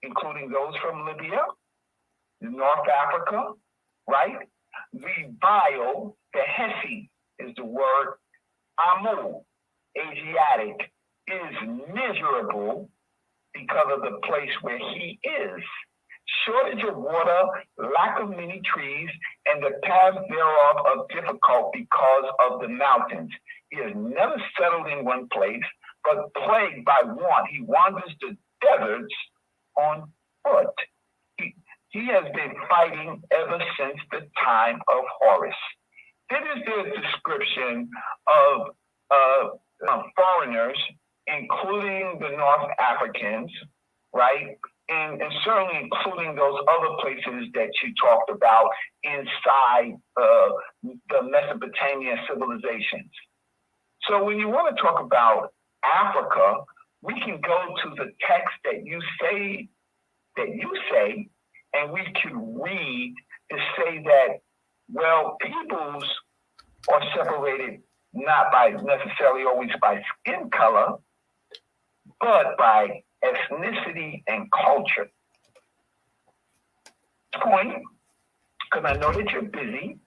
including those from Libya, North Africa, right? Revile, the Hesi is the word, Amu, Asiatic, is miserable because of the place where he is. Shortage of water, lack of many trees, and the path thereof of difficult because of the mountains. He has never settled in one place, but plagued by want. He wanders the deserts on foot. He has been fighting ever since the time of Horus. This is their description of foreigners, including the North Africans, right? And certainly including those other places that you talked about inside the Mesopotamian civilizations. So when you want to talk about Africa, we can go to the text that you say, and we can read to say that, well, peoples are separated not by necessarily always by skin color, but by ethnicity and culture. Point, because I know that you're busy,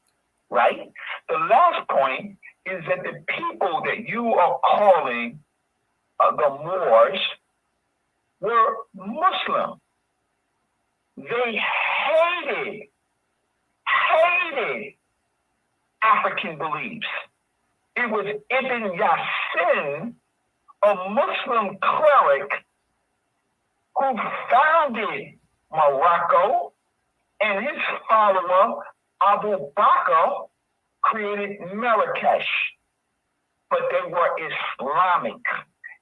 right? The last point is that the people that you are calling the Moors were Muslim. They hated African beliefs. It was Ibn Yassin, a Muslim cleric who founded Morocco, and his follower, Abu Bakr, created Marrakesh. But they were Islamic,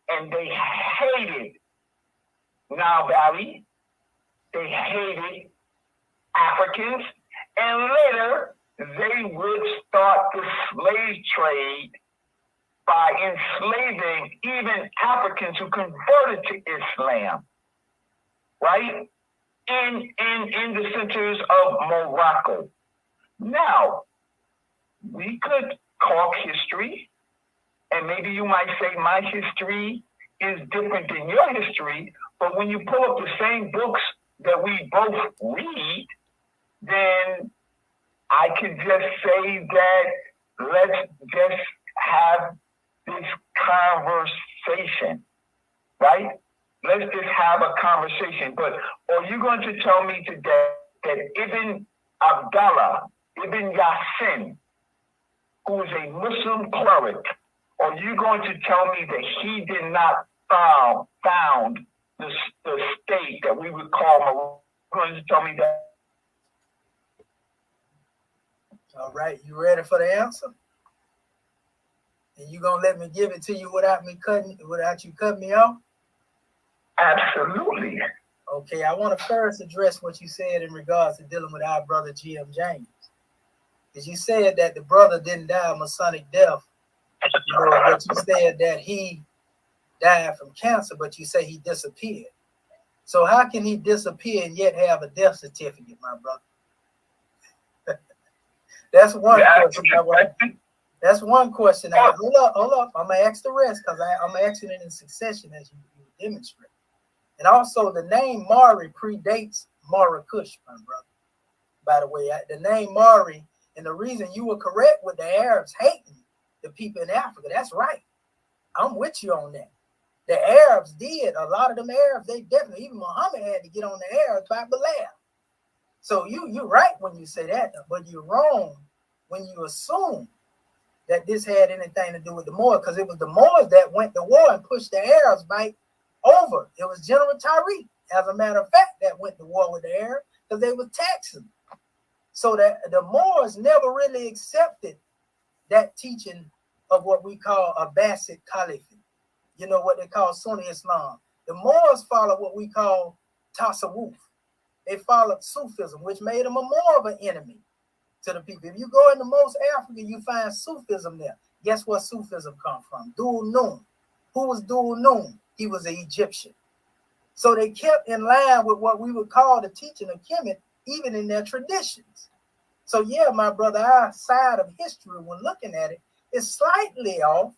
and they hated Nile Valley, they hated Africans, and later they would start the slave trade by enslaving even Africans who converted to Islam, right? In the centers of Morocco. Now, we could talk history, and maybe you might say my history is different than your history, but when you pull up the same books that we both read, then I could just say that let's just have this conversation, right? Let's just have a conversation. But are you going to tell me today that Ibn Abdallah, Ibn Yassin, who is a Muslim cleric, are you going to tell me that he did not found the state that we would call Morocco? Are you going to tell me that? All right, you ready for the answer? And you gonna let me give it to you without you cutting me off? Absolutely. Okay, I want to first address what you said in regards to dealing with our brother G.M. James. Because you said that the brother didn't die a Masonic death. But you said that he died from cancer, but you say he disappeared. So how can he disappear and yet have a death certificate, my brother? That's one question. That's one question. Hold up. I'm gonna ask the rest because I'm asking it in succession as you demonstrate. And also, the name Mari predates Marrakesh, my brother. By the way, the name Mari, and the reason you were correct with the Arabs hating the people in Africa, that's right. I'm with you on that. The Arabs did. A lot of them Arabs, they definitely, even Muhammad had to get on the Arabs by Bilal. So you're right when you say that, but you're wrong when you assume that this had anything to do with the Moors, because it was the Moors that went to war and pushed the Arabs back over. It was General Tariq, as a matter of fact, that went to war with the Arabs because they were taxing. So that the Moors never really accepted that teaching of what we call Abbasid Caliphate. You know what they call Sunni Islam. The Moors follow what we call Tasawwuf. They followed Sufism, which made them more of an enemy to the people. If you go into most Africa, you find Sufism there. Guess where Sufism come from? Dhul Nun. Who was Dhul Nun? He was an Egyptian. So they kept in line with what we would call the teaching of Kemet, even in their traditions. So yeah, my brother, our side of history, when looking at it, is slightly off,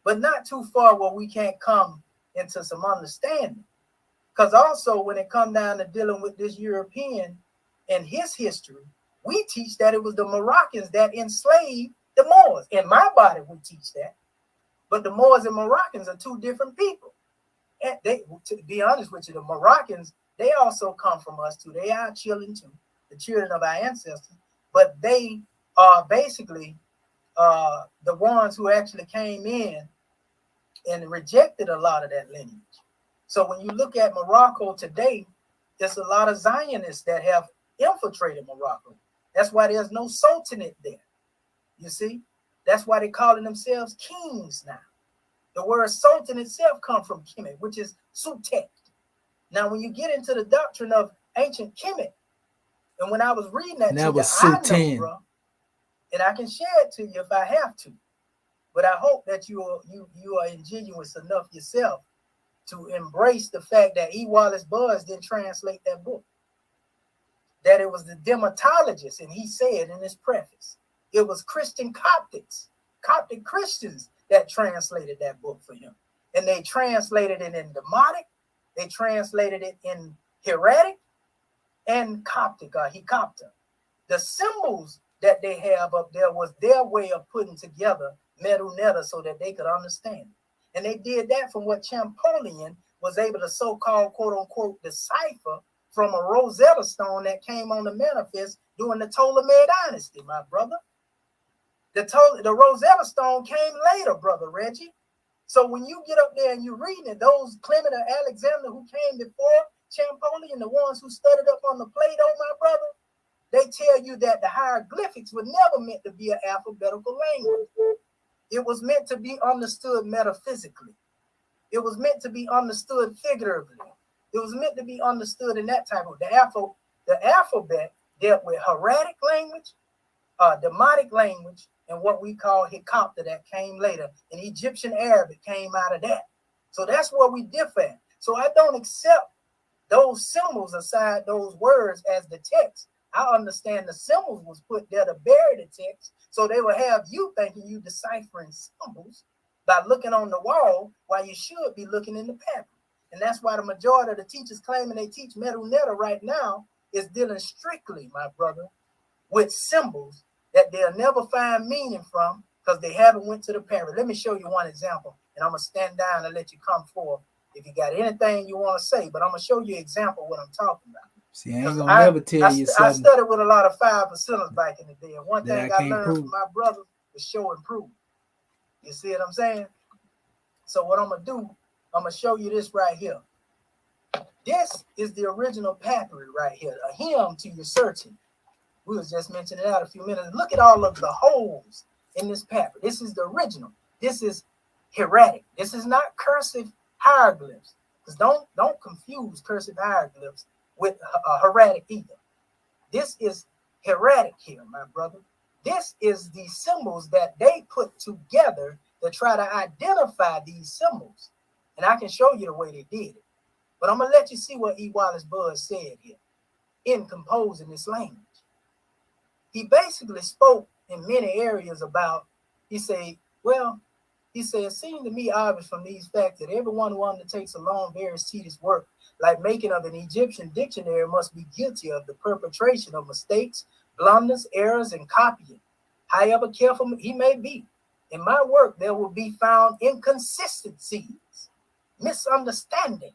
but not too far where we can't come into some understanding. Because also when it comes down to dealing with this European and his history, we teach that it was the Moroccans that enslaved the Moors. In my body, we teach that. But the Moors and Moroccans are two different people. And they, to be honest with you, the Moroccans, they also come from us too. They are children too, the children of our ancestors. But they are basically the ones who actually came in and rejected a lot of that lineage. So when you look at Morocco today, there's a lot of Zionists that have infiltrated Morocco. That's why there's no sultanate there. You see? That's why they're calling themselves kings now. The word sultan itself comes from Kemet, which is Sutek. Now, when you get into the doctrine of ancient Kemet, and when I was reading that to was you, I know, Sultan. bro, and I can share it to you if I have to. But I hope that you are ingenuous enough yourself to embrace the fact that E. Wallace Budge didn't translate that book. That it was the dermatologist, and he said in his preface, it was Christian Coptic Christians that translated that book for him. And they translated it in Demotic, they translated it in Hieratic, and Coptic, or Hecopta. The symbols that they have up there was their way of putting together Meruneta so that they could understand it. And they did that from what Champollion was able to so-called, quote-unquote, decipher from a Rosetta Stone that came on the manifest during the Ptolemaic dynasty, my brother. The Rosetta Stone came later, Brother Reggie. So when you get up there and you're reading it, those Clement or Alexander who came before Champollion, the ones who studied up on the Plato, my brother, they tell you that the hieroglyphics were never meant to be an alphabetical language. It was meant to be understood metaphysically. It was meant to be understood figuratively. It was meant to be understood in that type of the alphabet dealt with hieratic language, Demotic language, and what we call Hikapta that came later. And Egyptian Arabic came out of that. So that's where we differ at. So I don't accept those symbols aside those words as the text. I understand the symbols was put there to bury the text, so they will have you thinking you deciphering symbols by looking on the wall while you should be looking in the paper. And that's why the majority of the teachers claiming they teach Medu Netta right now is dealing strictly, my brother, with symbols that they'll never find meaning from because they haven't went to the paper. Let me show you one example, and I'm going to stand down and let you come forth if you got anything you want to say, but I'm going to show you an example of what I'm talking about. See, I ain't going to never tell you something. I studied with a lot of 5%ers back in the day, and one thing I learned from my brothers was show and prove. You see what I'm saying? So what I'm going to do, I'm going to show you this right here. This is the original papyri right here, a hymn to your searching. We was just mentioning that a few minutes. Look at all of the holes in this papyri. This is the original. This is hieratic. This is not cursive hieroglyphs. Because don't confuse cursive hieroglyphs with hieratic either. This is hieratic here, my brother. This is the symbols that they put together to try to identify these symbols. And I can show you the way they did it. But I'm going to let you see what E. Wallace Bud said here in composing this language. He basically spoke in many areas about, he said, it seemed to me obvious from these facts that everyone who undertakes a long, very tedious work, like making of an Egyptian dictionary, must be guilty of the perpetration of mistakes, blunders, errors, and copying. However careful he may be, in my work there will be found inconsistencies, misunderstandings,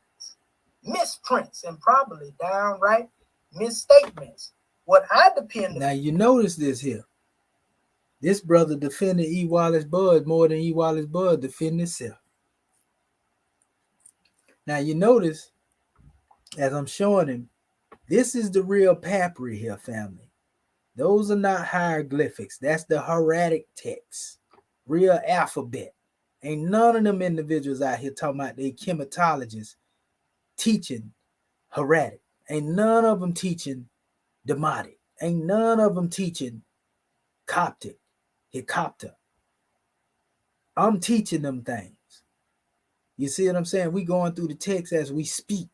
misprints, and probably downright misstatements. What I depend on. Now you notice this here. This brother defended E. Wallace Bud more than E. Wallace Bud defended himself. Now you notice, as I'm showing him, this is the real papyri here, family. Those are not hieroglyphics. That's the hieratic text, real alphabet. Ain't none of them individuals out here talking about they chematologists teaching hieratic. Ain't none of them teaching Demotic. Ain't none of them teaching Coptic, Hikapta. I'm teaching them things. You see what I'm saying? We going through the text as we speak.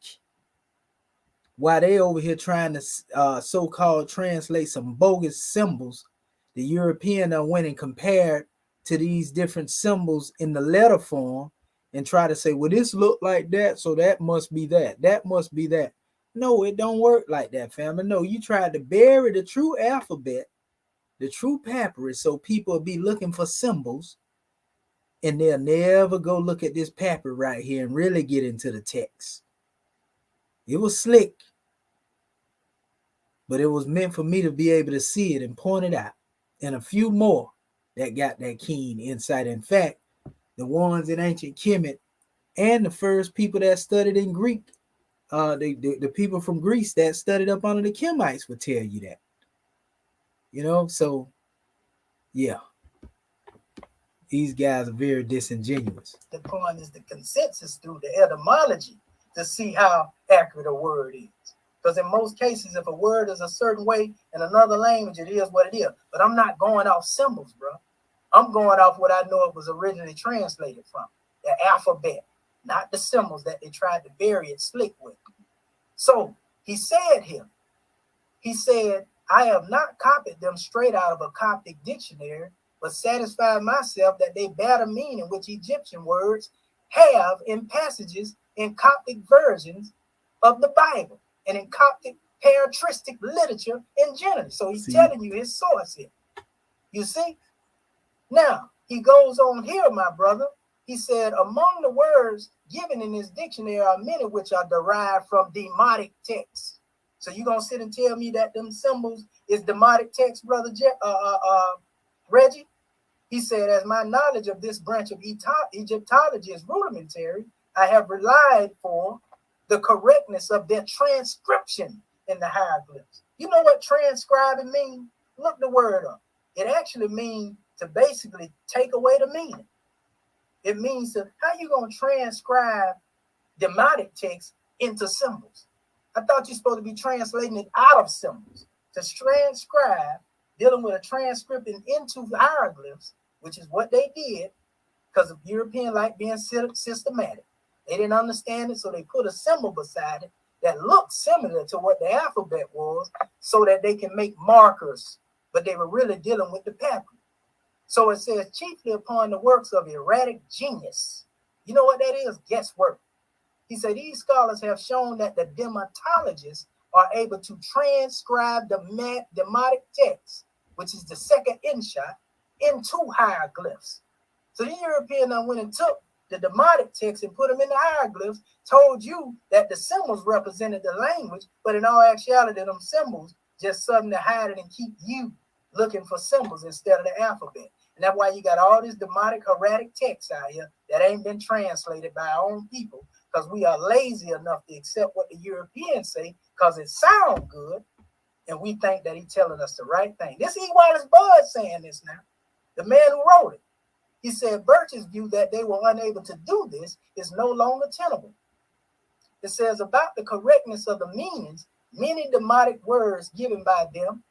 While they over here trying to so-called translate some bogus symbols, the European went and compared to these different symbols in the letter form and try to say, well, this look like that, so that must be that. That must be that. No, it don't work like that, family. No, you tried to bury the true alphabet, the true papyri, so people will be looking for symbols, and they'll never go look at this papyri right here and really get into the text. It was slick, but it was meant for me to be able to see it and point it out. And a few more that got that keen insight. In fact, the ones in ancient Kemet and the first people that studied in Greek, the people from Greece that studied up under the Kemites would tell you that. You know, so yeah, these guys are very disingenuous. The point is the consensus through the etymology to see how accurate a word is. Because in most cases, if a word is a certain way in another language, it is what it is. But I'm not going off symbols, bro. I'm going off what I know it was originally translated from, the alphabet, not the symbols that they tried to bury it slick with. So he said here, he said, I have not copied them straight out of a Coptic dictionary, but satisfied myself that they bear the meaning which Egyptian words have in passages in Coptic versions of the Bible and in Coptic patristic literature in general. So he's telling you his source here. You see? Now, he goes on here, my brother. He said, among the words given in this dictionary are many which are derived from demotic texts. So you gonna sit and tell me that them symbols is demotic text, brother Reggie? He said, as my knowledge of this branch of Egyptology is rudimentary, I have relied for the correctness of their transcription in the hieroglyphs. You know what transcribing means? Look the word up. It actually means to basically take away the meaning. It means to, how you going to transcribe demotic text into symbols? I thought you're supposed to be translating it out of symbols. To transcribe, dealing with a transcripting into hieroglyphs, which is what they did because of European like being systematic. They didn't understand it, so they put a symbol beside it that looked similar to what the alphabet was so that they can make markers, but they were really dealing with the pattern. So it says, chiefly upon the works of erratic genius. You know what that is? Guesswork. He said, these scholars have shown that the demontologists are able to transcribe the demotic text, which is the second inshot, into hieroglyphs. So the European went and took the demotic text and put them in the hieroglyphs, told you that the symbols represented the language, but in all actuality, them symbols just something to hide it and keep you looking for symbols instead of the alphabet. And that's why you got all this demotic, erratic text out here that ain't been translated by our own people, because we are lazy enough to accept what the Europeans say because it sounds good, and we think that he's telling us the right thing. This is Wallace Bud saying this now, the man who wrote it. He said Birch's view that they were unable to do this is no longer tenable. It says about the correctness of the meanings, many demotic words given by them,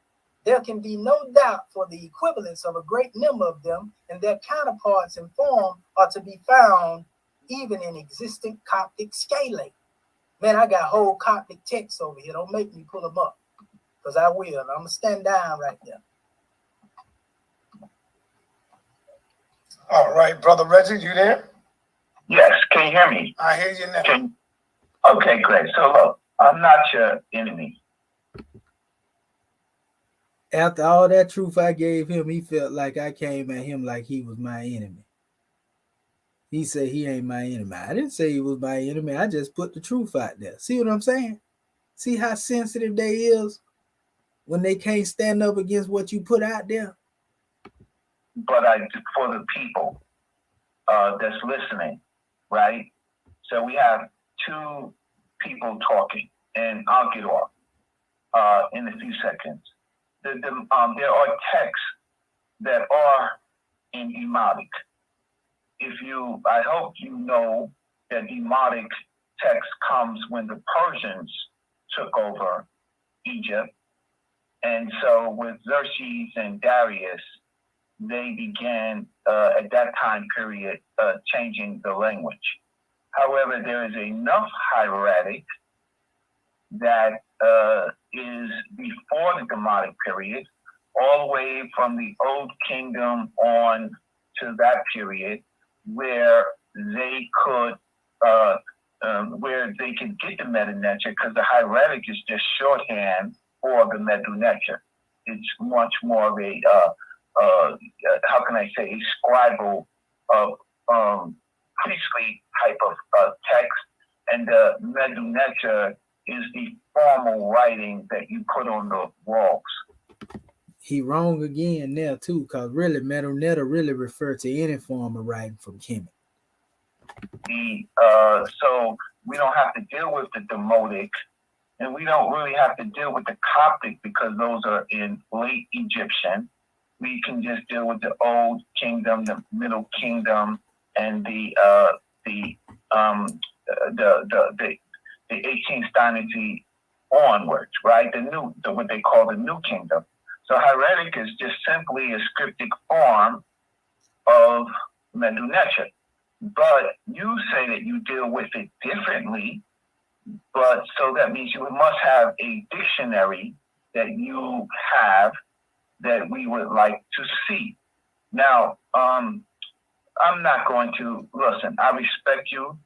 there can be no doubt for the equivalence of a great number of them, and their counterparts in form are to be found even in existing Coptic scalae. Man, I got whole Coptic texts over here. Don't make me pull them up, because I will. I'm going to stand down right there. All right, Brother Reggie, you there? Yes, can you hear me? I hear you now. Okay, great. So look, I'm not your enemy. After all that truth I gave him, he felt like I came at him like he was my enemy. He said he ain't my enemy. I didn't say he was my enemy. I just put the truth out there. See what I'm saying? See how sensitive they is when they can't stand up against what you put out there? But for the people that's listening, right? So we have two people talking, and I'll get off in a few seconds. There are texts that are in Demotic. I hope you know that Demotic text comes when the Persians took over Egypt. And so with Xerxes and Darius, they began at that time period changing the language. However, there is enough hieratic that is before the Demotic period, all the way from the Old Kingdom on to that period, where they could get the Meta-Neter, because the hieratic is just shorthand for the Medu-Neter. It's much more of a how can I say, a scribal priestly type of text, and the Medu-Neter is the formal writing that you put on the walls. He wrong again there too, because really Medu-Neter really refer to any form of writing from Kemet. So we don't have to deal with the Demotic, and we don't really have to deal with the Coptic because those are in late Egyptian. We can just deal with the Old Kingdom, the Middle Kingdom, and the 18th dynasty onwards, right? What they call the New Kingdom. So hieratic is just simply a scriptic form of Medu-Neter. But you say that you deal with it differently, but so that means you must have a dictionary that you have that we would like to see. Now, I'm not going to, listen, I respect you.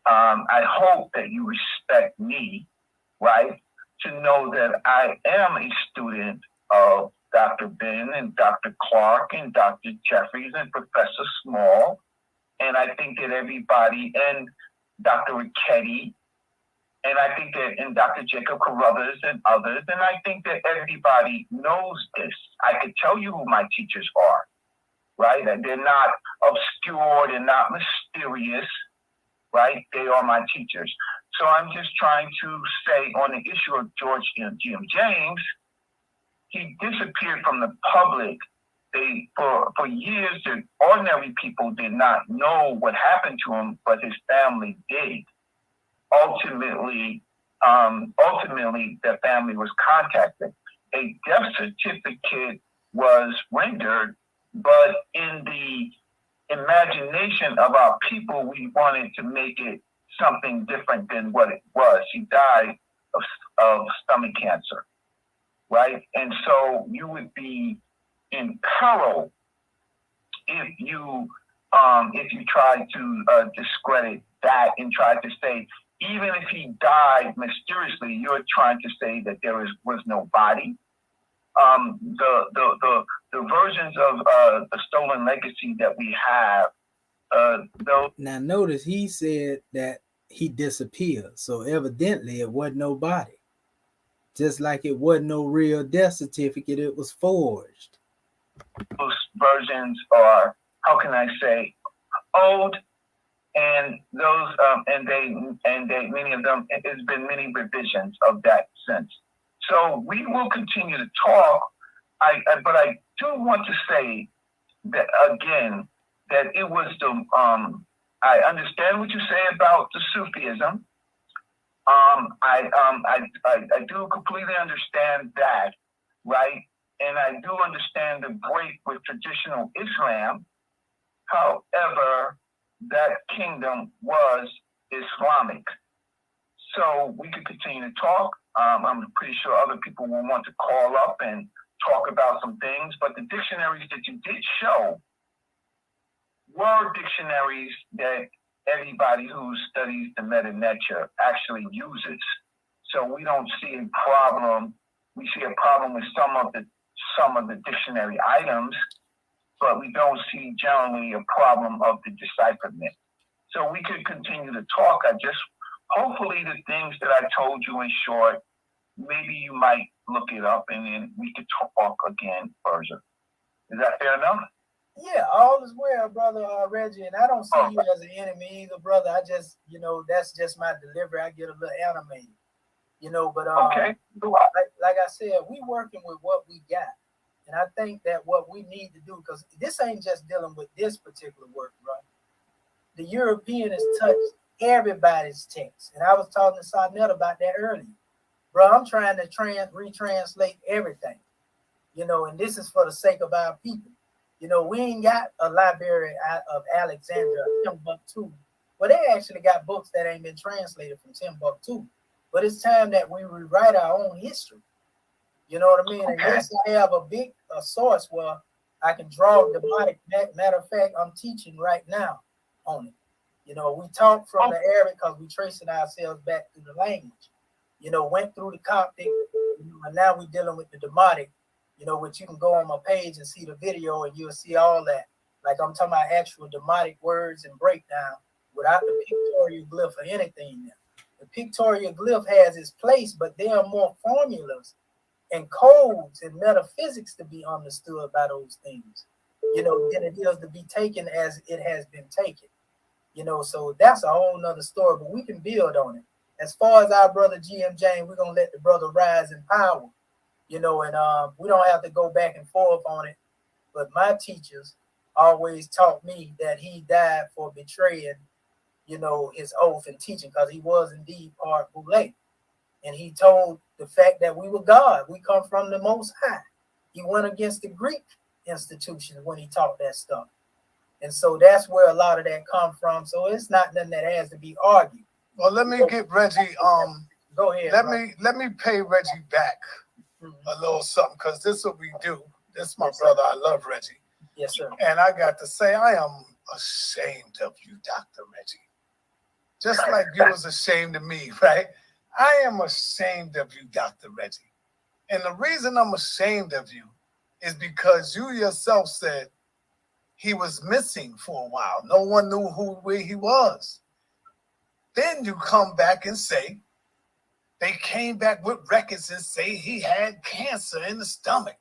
I hope that you respect me, right? To know that I am a student of Dr. Ben and Dr. Clark and Dr. Jeffries and Professor Small. And I think that everybody, and Dr. Ricchetti, and I think that, and Dr. Jacob Carruthers and others, and I think that everybody knows this. I could tell you who my teachers are. right? And they're not obscure, they're not mysterious, right? They are my teachers. So I'm just trying to say on the issue of George G.M. James, he disappeared from the public. For years, the ordinary people did not know what happened to him, but his family did. Ultimately, the family was contacted. A death certificate was rendered, but in the imagination of our people, we wanted to make it something different than what it was. He died of stomach cancer, right? And so you would be in peril if you try to discredit that and try to say, even if he died mysteriously, you're trying to say that there was no body. The versions of the stolen legacy that we have, though. Now notice he said that he disappeared, so evidently it wasn't no body. Just like it wasn't no real death certificate, it was forged. Those versions are, how can I say, old, and those they many of them, there's been many revisions of that sense. So we will continue to talk. But I do want to say that again, that it was the I understand what you say about the Sufism. I do completely understand that, right? And I do understand the break with traditional Islam. However, that kingdom was Islamic. So we could continue to talk. I'm pretty sure other people will want to call up and talk about some things, but the dictionaries that you did show were dictionaries that everybody who studies the meta nature actually uses. So we don't see a problem. We see a problem with some of the dictionary items, but we don't see generally a problem of the decipherment. So we could continue to talk. Hopefully the things that I told you in short, maybe you might look it up and then we could talk again further. Is that fair enough? Yeah, all is well, brother Reggie, and I don't see you as an enemy either, brother. I just, that's just my delivery. I get a little animated, but okay. Like I said, we working with what we got. And I think that what we need to do, because this ain't just dealing with this particular work, bro. The European has touched everybody's text. And I was talking to Sarnett about that earlier. Bro, I'm trying to retranslate everything, and this is for the sake of our people. We ain't got a library of Alexandria, Timbuktu. Well, they actually got books that ain't been translated from Timbuktu. But it's time that we rewrite our own history. You know what I mean? Okay. And yes, I have a source where I can draw demonic. Matter of fact, I'm teaching right now on it. We talk from the Arabic because we tracing ourselves back through the language. Went through the Coptic, and now we're dealing with the demonic, which you can go on my page and see the video and you'll see all that. Like I'm talking about actual demonic words and breakdown without the pictorial glyph or anything now. The pictorial glyph has its place, but there are more formulas and codes and metaphysics to be understood by those things, than it is to be taken as it has been taken. So that's a whole nother story, but we can build on it. As far as our brother G.M. James, we're going to let the brother rise in power, and we don't have to go back and forth on it. But my teachers always taught me that he died for betraying, his oath and teaching, because he was indeed part Boule. And he told the fact that we were God. We come from the Most High. He went against the Greek institutions when he taught that stuff. And so that's where a lot of that come from. So it's not nothing that has to be argued. Well, let me get Reggie. Go ahead. Let me pay Reggie back a little something, because this is what we do. This is my brother. I love Reggie. Yes, sir. And I got to say, I am ashamed of you, Dr. Reggie. Just like you was ashamed of me, right? I am ashamed of you, Dr. Reggie. And the reason I'm ashamed of you is because you yourself said he was missing for a while. No one knew where he was. Then you come back and say, they came back with records and say he had cancer in the stomach.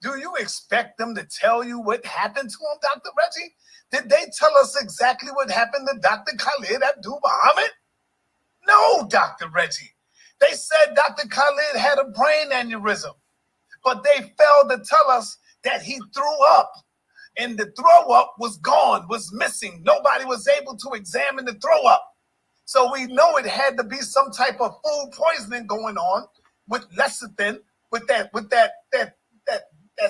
Do you expect them to tell you what happened to him, Dr. Reggie? Did they tell us exactly what happened to Dr. Khalid Abdul Muhammad? No, Dr. Reggie. They said Dr. Khalid had a brain aneurysm, but they failed to tell us that he threw up, and the throw up was gone, was missing. Nobody was able to examine the throw up. So we know it had to be some type of food poisoning going on with lecithin, with that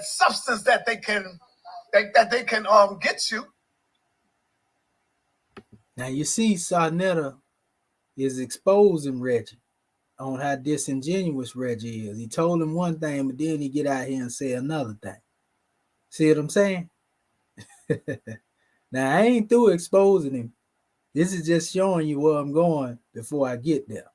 substance that they can get you. Now you see, Sarnetta is exposing Reggie on how disingenuous Reggie is. He told him one thing, but then he get out here and say another thing. See what I'm saying? Now I ain't through exposing him. This is just showing you where I'm going before I get there.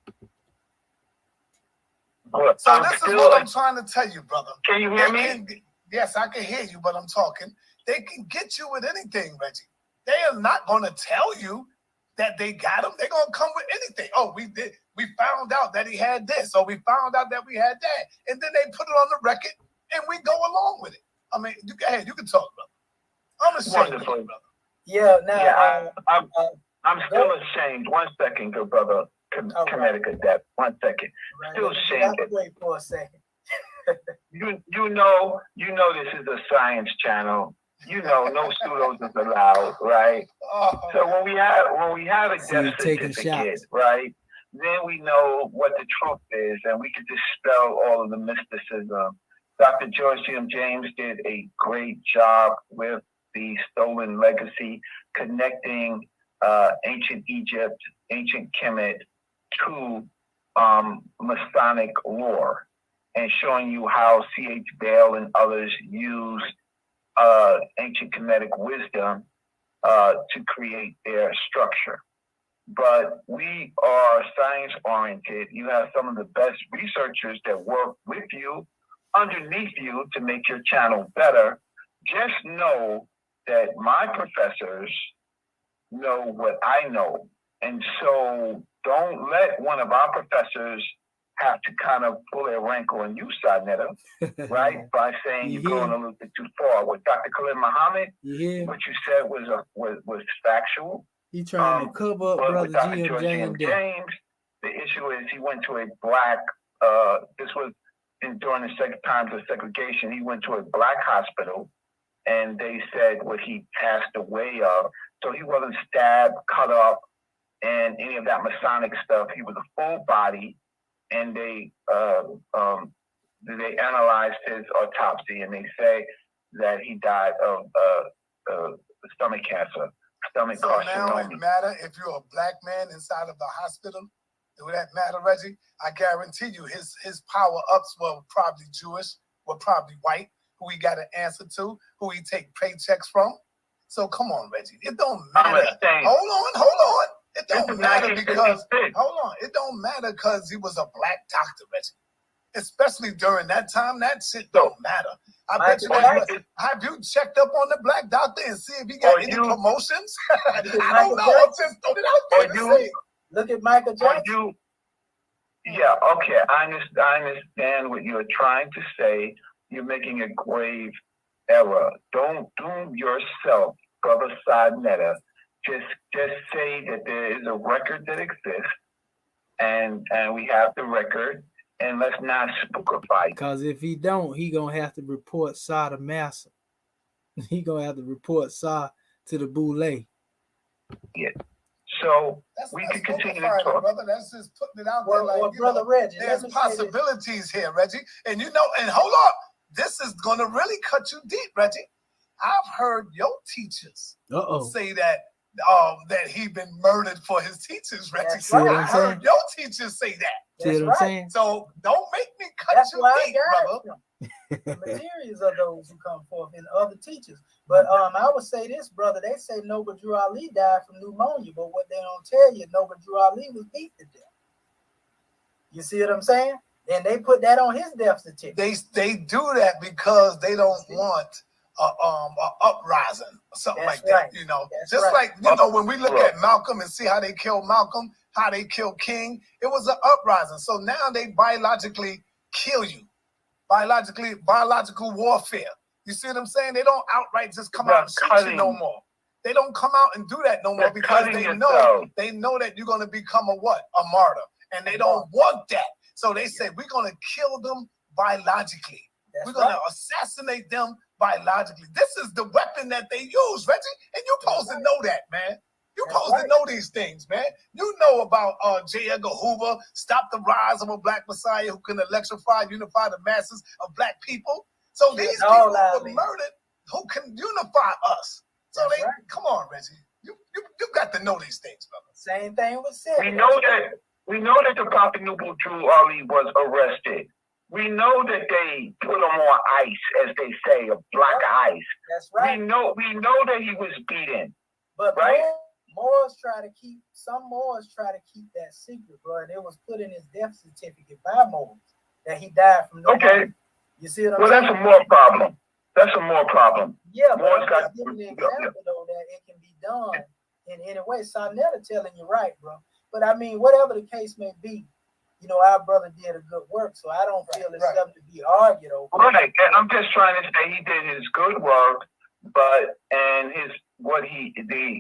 So this is what I'm trying to tell you, brother. Can you hear me? Yes, I can hear you, but I'm talking. They can get you with anything, Reggie. They are not going to tell you that they got him. They're going to come with anything. Oh, we found out that he had this, or we found out that we had that. And then they put it on the record, and we go along with it. I mean, go ahead. You can talk, brother. I'm ashamed of you, brother. Yeah, now... I'm still ashamed. 1 second, good brother. Connecticut, that 1 second. Right. Still ashamed. Wait for a second. you know this is a science channel. You know, no pseudos is allowed, right? So when we have a death certificate, right, then we know what the truth is, and we can dispel all of the mysticism. Dr. George G.M. James did a great job with the stolen legacy, connecting ancient Egypt, ancient Kemet to Masonic lore, and showing you how C.H. Bale and others used ancient Kemetic wisdom to create their structure. But we are science oriented. You have some of the best researchers that work with you, underneath you, to make your channel better. Just know that my professors know what I know. And so don't let one of our professors have to kind of pull their rank on you, Sarnetta, right? By saying you're going a little bit too far. With Dr. Khalid Muhammad, what you said was factual. He trying to cover up Brother G.M. James. The issue is he went to a black, this was during the times of segregation, he went to a black hospital, and they said what he passed away of. So he wasn't stabbed, cut up, and any of that Masonic stuff. He was a full body, and they analyzed his autopsy, and they say that he died of stomach cancer, stomach carcinoma. So now it matter if you're a black man inside of the hospital? Do that matter, Reggie? I guarantee you his power-ups were probably Jewish, were probably white, who he got an answer to, who he take paychecks from. So come on, Reggie. It don't matter. Hold on. It don't matter because, it don't matter because he was a black doctor, Reggie. Especially during that time, that shit don't matter. I bet you have you checked up on the black doctor and see if he got any promotions? I don't know. I'm just throwing it out there to see. Look at Michael Jackson. Yeah, okay. I understand what you're trying to say. You're making a grave error. Don't doom yourself, Brother Sarnetta. Just say that there is a record that exists, and we have the record, and let's not spookify. Because if he don't, he gonna have to report Sa to Massa. He gonna have to report Sa to the Boule. Yeah. So we can continue to talk. Brother, that's just putting it out there. Like, Brother Reggie, there's possibilities here, Reggie. And and hold up, this is gonna really cut you deep, Reggie. I've heard your teachers say that he been murdered for his teachings, Reggie. I heard your teachers say that. See what I'm saying? So don't make me cut you deep, brother. The materials are those who come forth in other teachers. But I would say this, brother. They say Noble Drew Ali died from pneumonia, but what they don't tell you, Noble Drew Ali was beat to death. You see what I'm saying? And they put that on his death certificate. They do that because they don't want a uprising, something like that. You know, just like when we look at Malcolm and see how they killed Malcolm, how they killed King, it was an uprising. So now they biologically kill you. biological warfare. You see what I'm saying? They don't outright just come out and shoot you no more. They don't come out and do that no more because they know that you're going to become a what? A martyr. And they don't want that. So they say, we're going to kill them biologically. We're going to assassinate them biologically. This is the weapon that they use, Reggie. And you're supposed to know that, man. You're supposed to know these things, man. You know about J. Edgar Hoover, stop the rise of a black messiah who can electrify, unify the masses of black people. So these people were murdered who can unify us. So come on, Reggie. You got to know these things, brother. Same thing with Sid. We know that the Prophet Noble Drew Ali was arrested. We know that they put him on ice, as they say, a block of ice. That's right. We know that he was beaten. But some Moors try to keep that secret, bro. And it was put in his death certificate by Moors that he died from pneumonia. You see what I'm saying? That's a more problem. That's a more problem. Yeah, but I'm just giving the example, though, that it can be done in any way. Sarnetta telling you right, bro. But I mean, whatever the case may be, you know, our brother did a good work, so I don't feel it's something to be argued over. Right. I'm just trying to say he did his good work, but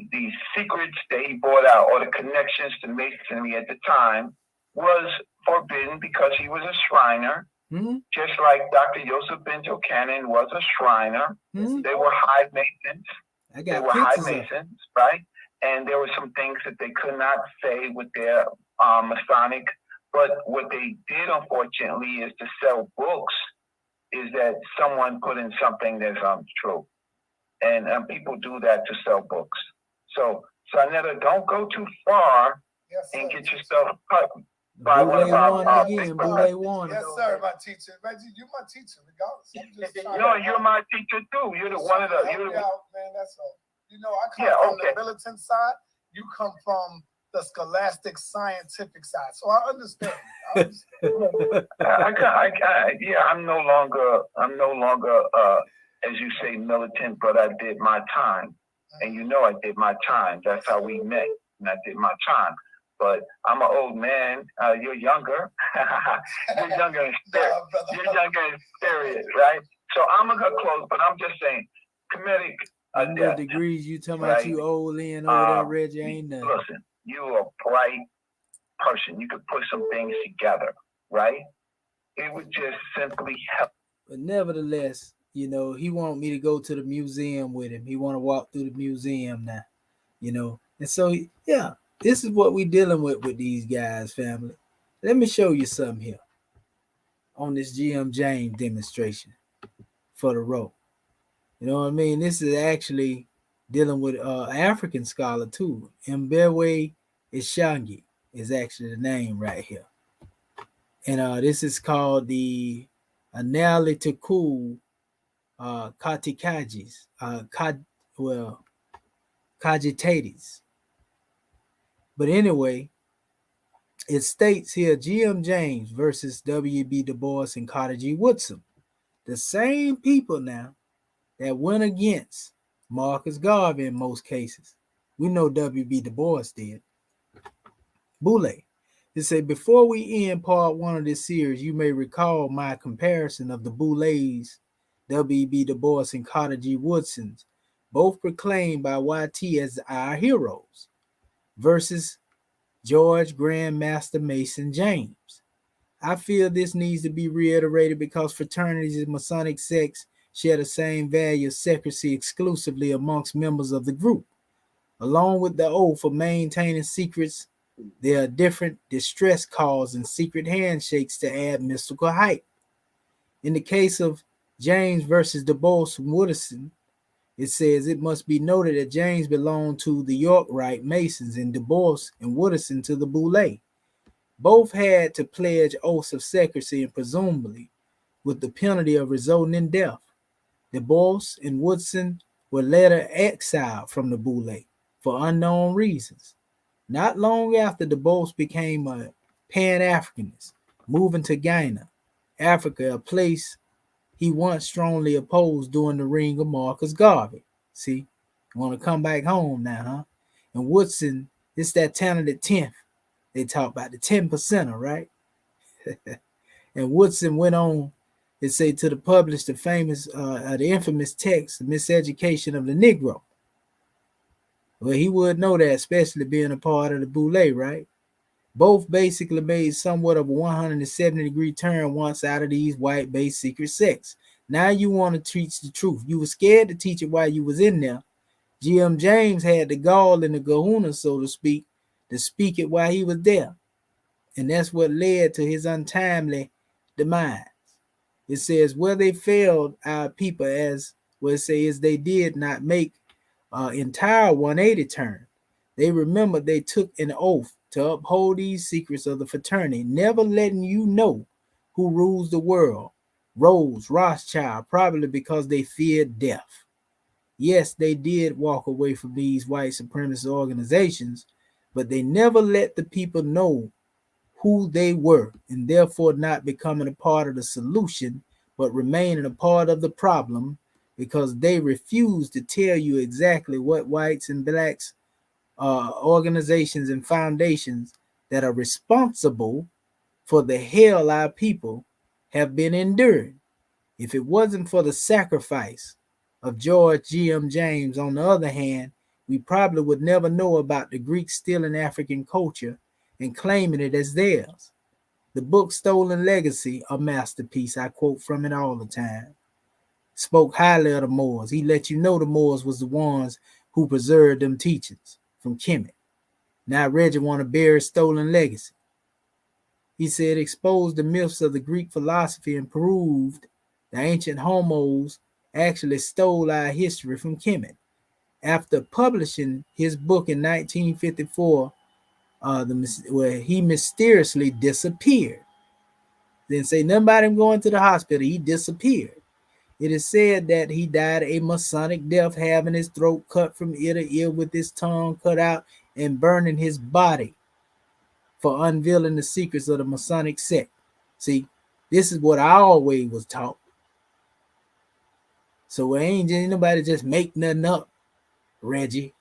the secrets that he brought out, or the connections to Masonry at the time, was forbidden because he was a Shriner. Mm-hmm. Just like Dr. Joseph Benjo Cannon was a Shriner. Mm-hmm. They were high Masons. They were high Masons, right? And there were some things that they could not say with their Masonic. But what they did, unfortunately, is to sell books, is that someone put in something that's untrue. And people do that to sell books. So, Sarnetta, don't go too far and get yourself cut. Boulay one. Yes, sir, my teacher. Reggie, you're my teacher, regardless. You're my teacher too. You're one of the. Man, that's all. You know, I come from the militant side. You come from the scholastic, scientific side. So I understand. I'm no longer, as you say, militant, but I did my time, and you know I did my time. That's how we met, and I did my time. But I'm an old man. You're younger. You're younger in spirit. You're younger in spirit, right? So I'm gonna go close, but I'm just saying, comedic. The degrees you talking about, you old in over there, Reggie, ain't nothing. Listen, you're a bright person. You could put some things together, right? It would just simply help. But nevertheless, you know, he want me to go to the museum with him. He want to walk through the museum now, you know. And so, yeah. This is what we dealing with these guys, family. Let me show you something here on this GM James demonstration for the row. You know what I mean? This is actually dealing with African scholar too. Mbewe Ishangi is actually the name right here. And this is called the Analytical Katikajis, Cogitates. But anyway, it states here GM James versus W.B. Du Bois and Carter G. Woodson. The same people now that went against Marcus Garvey in most cases. We know W.B. Du Bois did. Boulay. It said, before we end part one of this series, you may recall my comparison of the Boulays, W.B. Du Bois and Carter G. Woodson's, both proclaimed by YT as our heroes, versus George Grandmaster Mason James. I feel this needs to be reiterated because fraternities and Masonic sects share the same value of secrecy exclusively amongst members of the group. Along with the oath of maintaining secrets, there are different distress calls and secret handshakes to add mystical hype. In the case of James versus Du Bois and Woodson, it says it must be noted that James belonged to the York Rite Masons and Du Bois and Woodson to the Boulay. Both had to pledge oaths of secrecy and presumably with the penalty of resulting in death. Du Bois and Woodson were later exiled from the Boulay for unknown reasons. Not long after, Du Bois became a Pan-Africanist, moving to Ghana, Africa, a place he once strongly opposed during the reign of Marcus Garvey. See, want to come back home now, huh? And Woodson, it's that talented 10th. They talk about the 10%er, right? And Woodson went on It say to the publish the famous, the infamous text, The Miseducation of the Negro. Well, he would know that, especially being a part of the Boule, right? Both basically made somewhat of a 170-degree turn once out of these white-based secret sects. Now you want to teach the truth. You were scared to teach it while you was in there. G.M. James had the gall and the kahuna, so to speak it while he was there. And that's what led to his untimely demise. It says, where they failed our people, as what it says, they did not make entire 180 turn. They remembered they took an oath to uphold these secrets of the fraternity, never letting you know who rules the world. Rose, Rothschild, probably because they feared death. Yes, they did walk away from these white supremacist organizations, but they never let the people know who they were, and therefore not becoming a part of the solution, but remaining a part of the problem, because they refused to tell you exactly what whites and blacks, organizations and foundations that are responsible for the hell our people have been enduring. If it wasn't for the sacrifice of George G.M. James, on the other hand, we probably would never know about the Greeks stealing African culture and claiming it as theirs. The book Stolen Legacy, a masterpiece, I quote from it all the time, spoke highly of the Moors. He let you know the Moors was the ones who preserved them teachings from Kemet. Now Reggie want to bury Stolen Legacy. He said exposed the myths of the Greek philosophy and proved the ancient homos actually stole our history from Kemet. After publishing his book in 1954, where he mysteriously disappeared. Didn't say nothing about him going to the hospital. He disappeared. It is said that he died a Masonic death, having his throat cut from ear to ear with his tongue cut out and burning his body for unveiling the secrets of the Masonic sect. See, this is what I always was taught. So ain't nobody just make nothing up, Reggie.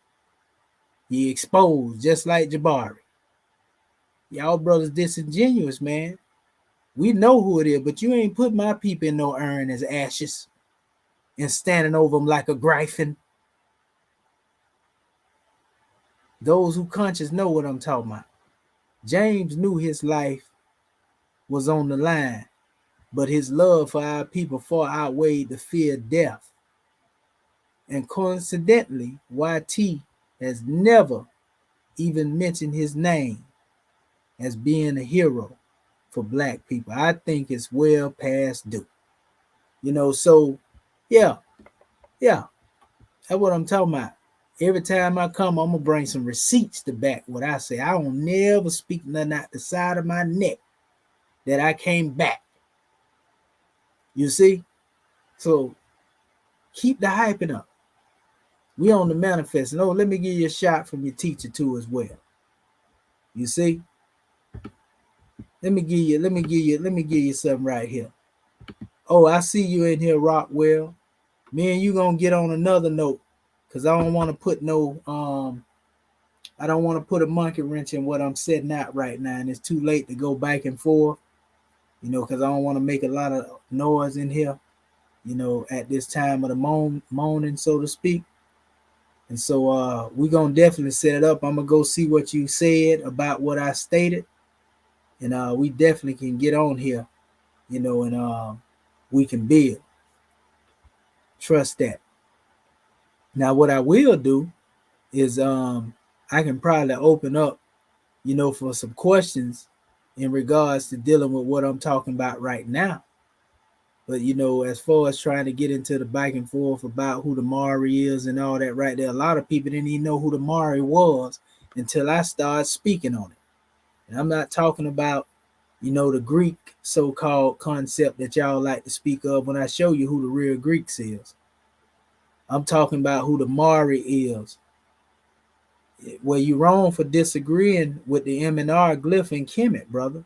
You exposed just like Jabari. Y'all brothers disingenuous, man. We know who it is, but you ain't put my people in no urn as ashes and standing over them like a griffin. Those who conscious know what I'm talking about. James knew his life was on the line, but his love for our people far outweighed the fear of death. And coincidentally, YT has never even mentioned his name as being a hero for black people. I think it's well past due. So yeah, that's what I'm talking about. Every time I come, I'm gonna bring some receipts to back what I say. I don't never speak nothing out the side of my neck that I came back. You see? So keep the hyping up. We on the manifest. No, let me give you a shot from your teacher too as well. You see? Let me give you something right here. Oh, I see you in here, Rockwell. Me and you gonna get on another note, because I don't want to put I don't want to put a monkey wrench in what I'm setting out right now, and it's too late to go back and forth, because I don't want to make a lot of noise in here, at this time of the morning, so to speak. And so we're gonna definitely set it up. I'm gonna go see what you said about what I stated, and we definitely can get on here, and we can build. Trust that. Now, what I will do is I can probably open up, for some questions in regards to dealing with what I'm talking about right now. But, as far as trying to get into the back and forth about who the Mari is and all that right there, a lot of people didn't even know who the Mari was until I started speaking on it. And I'm not talking about, the Greek so-called concept that y'all like to speak of when I show you who the real Greeks is. I'm talking about who the Mari is. Well, you're wrong for disagreeing with the M&R glyph in Kemet, brother,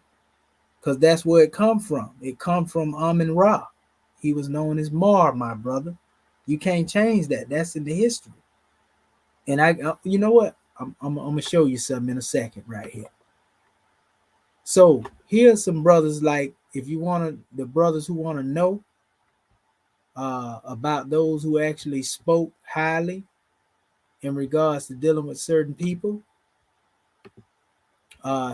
because that's where it come from. It come from Amun-Ra. He was known as Mar, my brother. You can't change that. That's in the history. And you know what? I'm gonna show you something in a second right here. So here's some brothers like if you want to, the brothers who want to know about those who actually spoke highly in regards to dealing with certain people,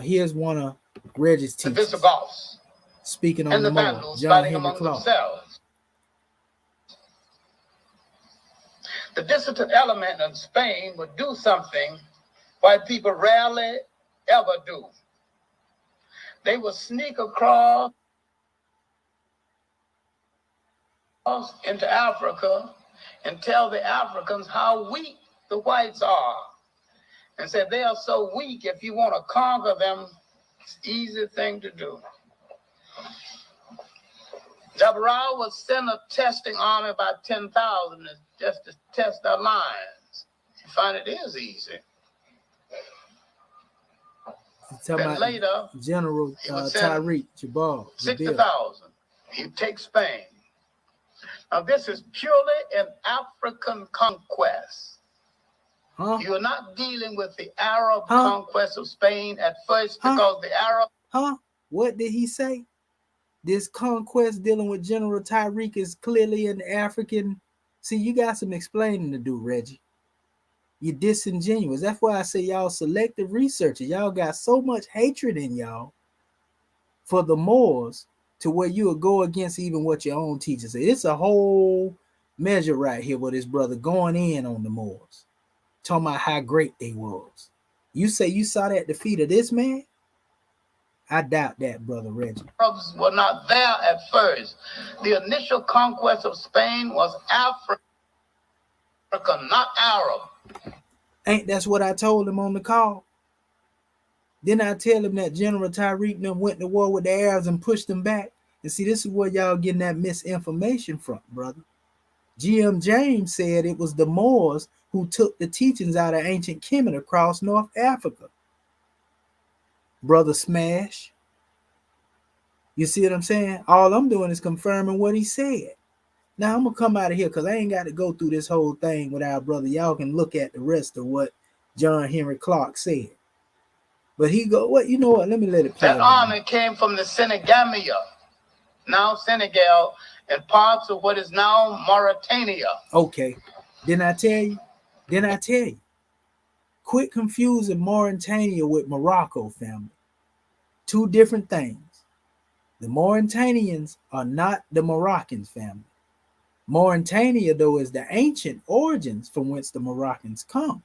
here's one of Reggie's teachers. The Visigoths speaking on the Moors, John Henry Clark. Themselves. The dissident element in Spain would do something white people rarely ever do. They would sneak across into Africa and tell the Africans how weak the whites are. And said they are so weak, if you want to conquer them, it's an easy thing to do. Cabral would send a testing army, about 10,000, just to test their lines. You find it is easy. Then later, General Tariq Jabal, 60,000. He'd take Spain. Now, this is purely an African conquest. Huh? You're not dealing with the Arab conquest of Spain at first because the Arab... What did he say? This conquest dealing with General Tariq is clearly an African... See, you got some explaining to do, Reggie. You're disingenuous. That's why I say y'all selective researchers. Y'all got so much hatred in y'all for the Moors to where you will go against even what your own teachers say. It's a whole measure right here with this brother going in on the Moors, talking about how great they was. You say you saw that defeat of this man? I doubt that, Brother Reggie. Arabs were not there at first. The initial conquest of Spain was Africa, not Arab. Ain't that's what I told him on the call? Then I tell him that General Tariq and them went to war with the Arabs and pushed them back. And see, this is where y'all getting that misinformation from, brother. G.M. James said it was the Moors who took the teachings out of ancient Kemet across North Africa. Brother Smash. You see what I'm saying? All I'm doing is confirming what he said. Now I'm going to come out of here because I ain't got to go through this whole thing with our brother. Y'all can look at the rest of what John Henry Clark said. But he go, what? You know what? Let me let it play. That army came from the Senegamia, now Senegal, and parts of what is now Mauritania. Okay. Didn't I tell you? Quit confusing Mauritania with Morocco, family. Two different things. The Mauritanians are not the Moroccans, family. Mauritania, though, is the ancient origins from whence the Moroccans come.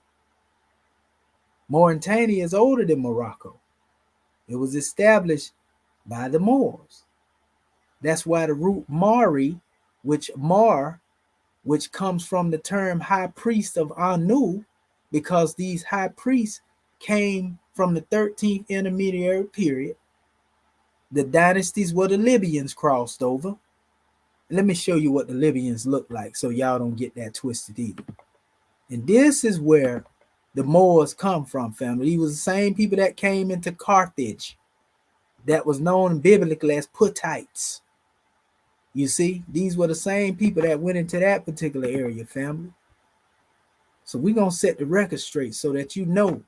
Mauritania is older than Morocco. It was established by the Moors. That's why the root Mari, which comes from the term high priest of Anu, because these high priests came from the 13th intermediary period. The dynasties where the Libyans crossed over. Let me show you what the Libyans look like so y'all don't get that twisted either. And this is where the Moors come from, family. These was the same people that came into Carthage that was known biblically as Puttites. You see, these were the same people that went into that particular area, family. So we're going to set the record straight so that you know,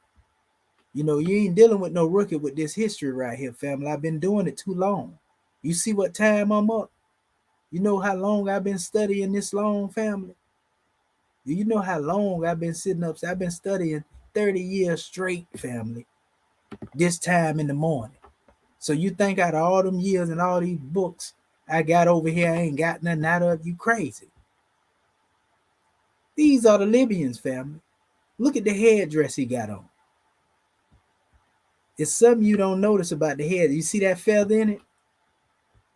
you ain't dealing with no rookie with this history right here, family. I've been doing it too long. You see what time I'm up? You know how long I've been studying this long, family? Do you know how long I've been sitting up? I've been studying 30 years straight, family, this time in the morning. So you think out of all them years and all these books I got over here, I ain't got nothing out of you crazy. These are the Libyans, family. Look at the headdress he got on. It's something you don't notice about the head. You see that feather in it?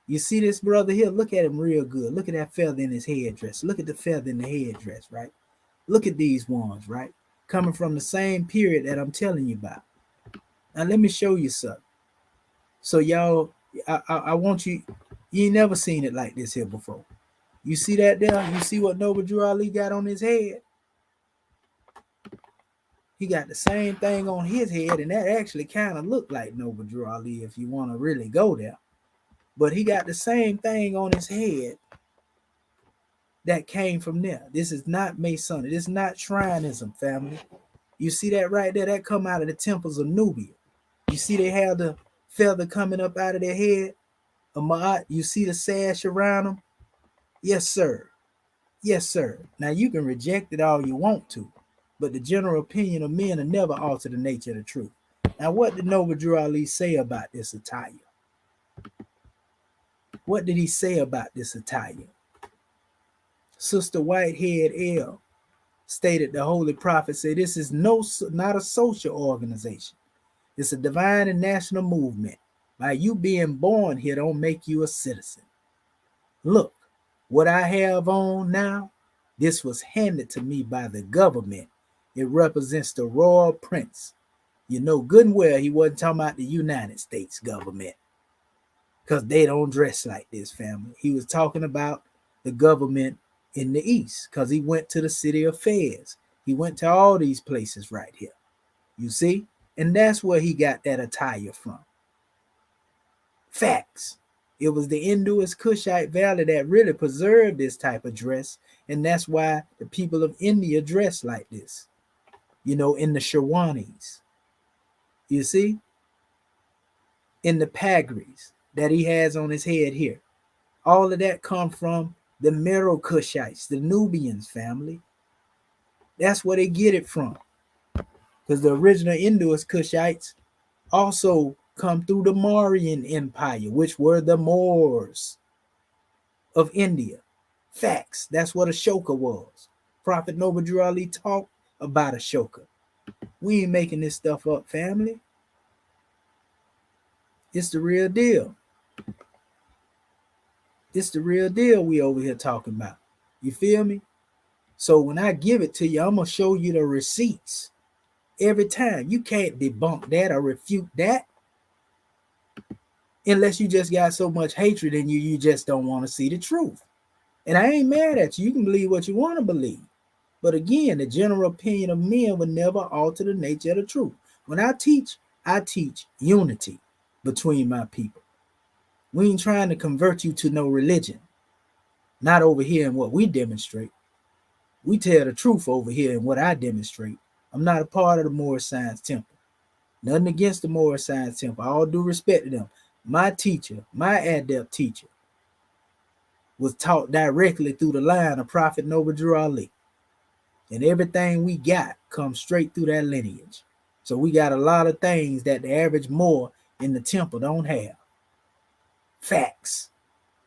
You see this brother here? Look at him real good. Look at that feather in his headdress. Look at the feather in the headdress, right? Look at these ones, right? Coming from the same period that I'm telling you about. Now, let me show you something. So, y'all, I want you ain't never seen it like this here before. You see that there? You see what Noble Drew Ali got on his head? He got the same thing on his head, and that actually kind of looked like Noble Drew Ali if you want to really go there. But he got the same thing on his head that came from there. This is not Masonic. This is not Shrineism, family. You see that right there? That come out of the temples of Nubia. You see they have the feather coming up out of their head? You see the sash around him? Yes, sir. Yes, sir. Now you can reject it all you want to, but the general opinion of men will never alter the nature of the truth. Now, what did Noble Drew Ali say about this attire? What did he say about this attire? Sister Whitehead L stated the Holy Prophet said this is not a social organization. It's a divine and national movement. By you being born here don't make you a citizen. Look, what I have on now, this was handed to me by the government. It represents the royal prince. You know good and well he wasn't talking about the United States government, because they don't dress like this, family. He was talking about the government in the East, because he went to the city of Fez. He went to all these places right here. You see? And that's where he got that attire from. Facts. It was the Indus Kushite Valley that really preserved this type of dress, and that's why the people of India dress like this. You know, in the Sherwanis. You see? In the pagris that he has on his head here. All of that come from the Meroe Kushites, the Nubians family. That's where they get it from. Because the original Indus Kushites also come through the Mauryan Empire, which were the Moors of India. Facts. That's what Ashoka was. Prophet Noble Drew Ali talked about Ashoka. We ain't making this stuff up, family. It's the real deal. It's the real deal we over here talking about. You feel me? So when I give it to you, I'm going to show you the receipts every time. You can't debunk that or refute that unless you just got so much hatred in you, you just don't want to see the truth. And I ain't mad at you. You can believe what you want to believe. But again, the general opinion of men will never alter the nature of the truth. When I teach unity between my people. We ain't trying to convert you to no religion. Not over here in what we demonstrate. We tell the truth over here in what I demonstrate. I'm not a part of the Moorish Science Temple. Nothing against the Moorish Science Temple. All due respect to them. My teacher, my adept teacher, was taught directly through the line of Prophet Noble Drew Ali. And everything we got comes straight through that lineage. So we got a lot of things that the average Moor in the temple don't have. Facts.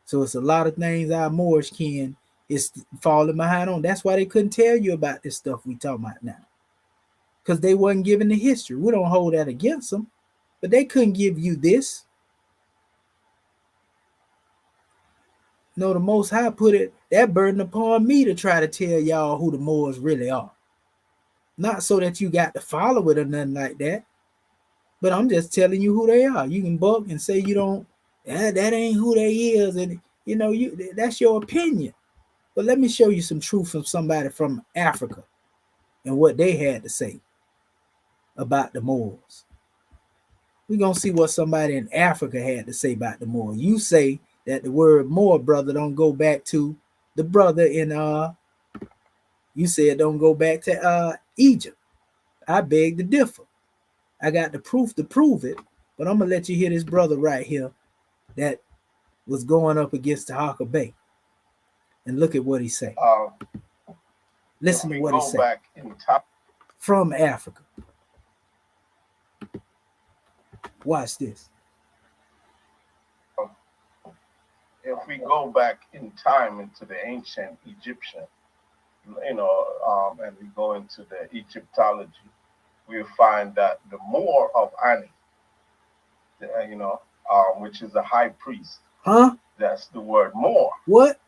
So it's a lot of things our Moorish kin is falling behind on. That's why they couldn't tell you about this stuff we talking about now. Because they wasn't given the history. We don't hold that against them. But they couldn't give you this. No, the Most High put it, that burden upon me to try to tell y'all who the Moors really are. Not so that you got to follow it or nothing like that. But I'm just telling you who they are. You can buck and say you don't, that ain't who they is. And, you know, that's your opinion. But let me show you some truth from somebody from Africa and what they had to say about the Moors. We're going to see what somebody in Africa had to say about the Moors. You say that the word Moor, brother, don't go back to the brother in, you said don't go back to Egypt. I beg to differ. I got the proof to prove it, but I'm going to let you hear this brother right here that was going up against the Haka Bay. And look at what he say. Listen to what he say. Back in time. From Africa. Watch this. If we go back in time into the ancient Egyptian, and we go into the Egyptology, we find that the Moor of Ani, which is a high priest. Huh? That's the word Moor. What?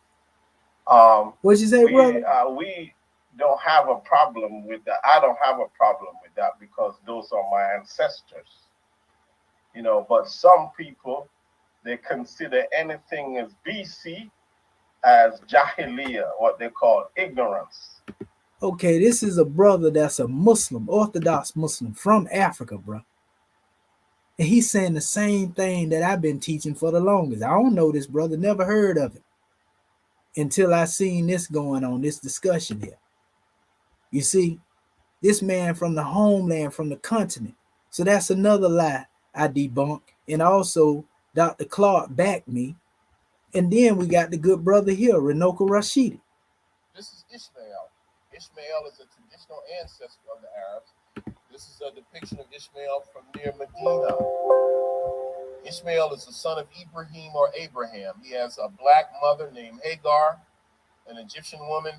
What'd you say, brother? We don't have a problem with that. I don't have a problem with that because those are my ancestors. But some people, they consider anything as BC as Jahiliyyah, what they call ignorance. Okay, this is a brother that's a Muslim, Orthodox Muslim from Africa, bro. And he's saying the same thing that I've been teaching for the longest. I don't know this brother, never heard of it until I seen this going on, this discussion here. You see, this man from the homeland, from the continent. So that's another lie I debunk. And also Dr. Clark backed me. And then we got the good brother here, Renoka Rashidi. This is Ishmael. Ishmael is a traditional ancestor of the Arabs. This is a depiction of Ishmael from near Medina. Ishmael is the son of Ibrahim or Abraham. He has a black mother named Hagar, an Egyptian woman,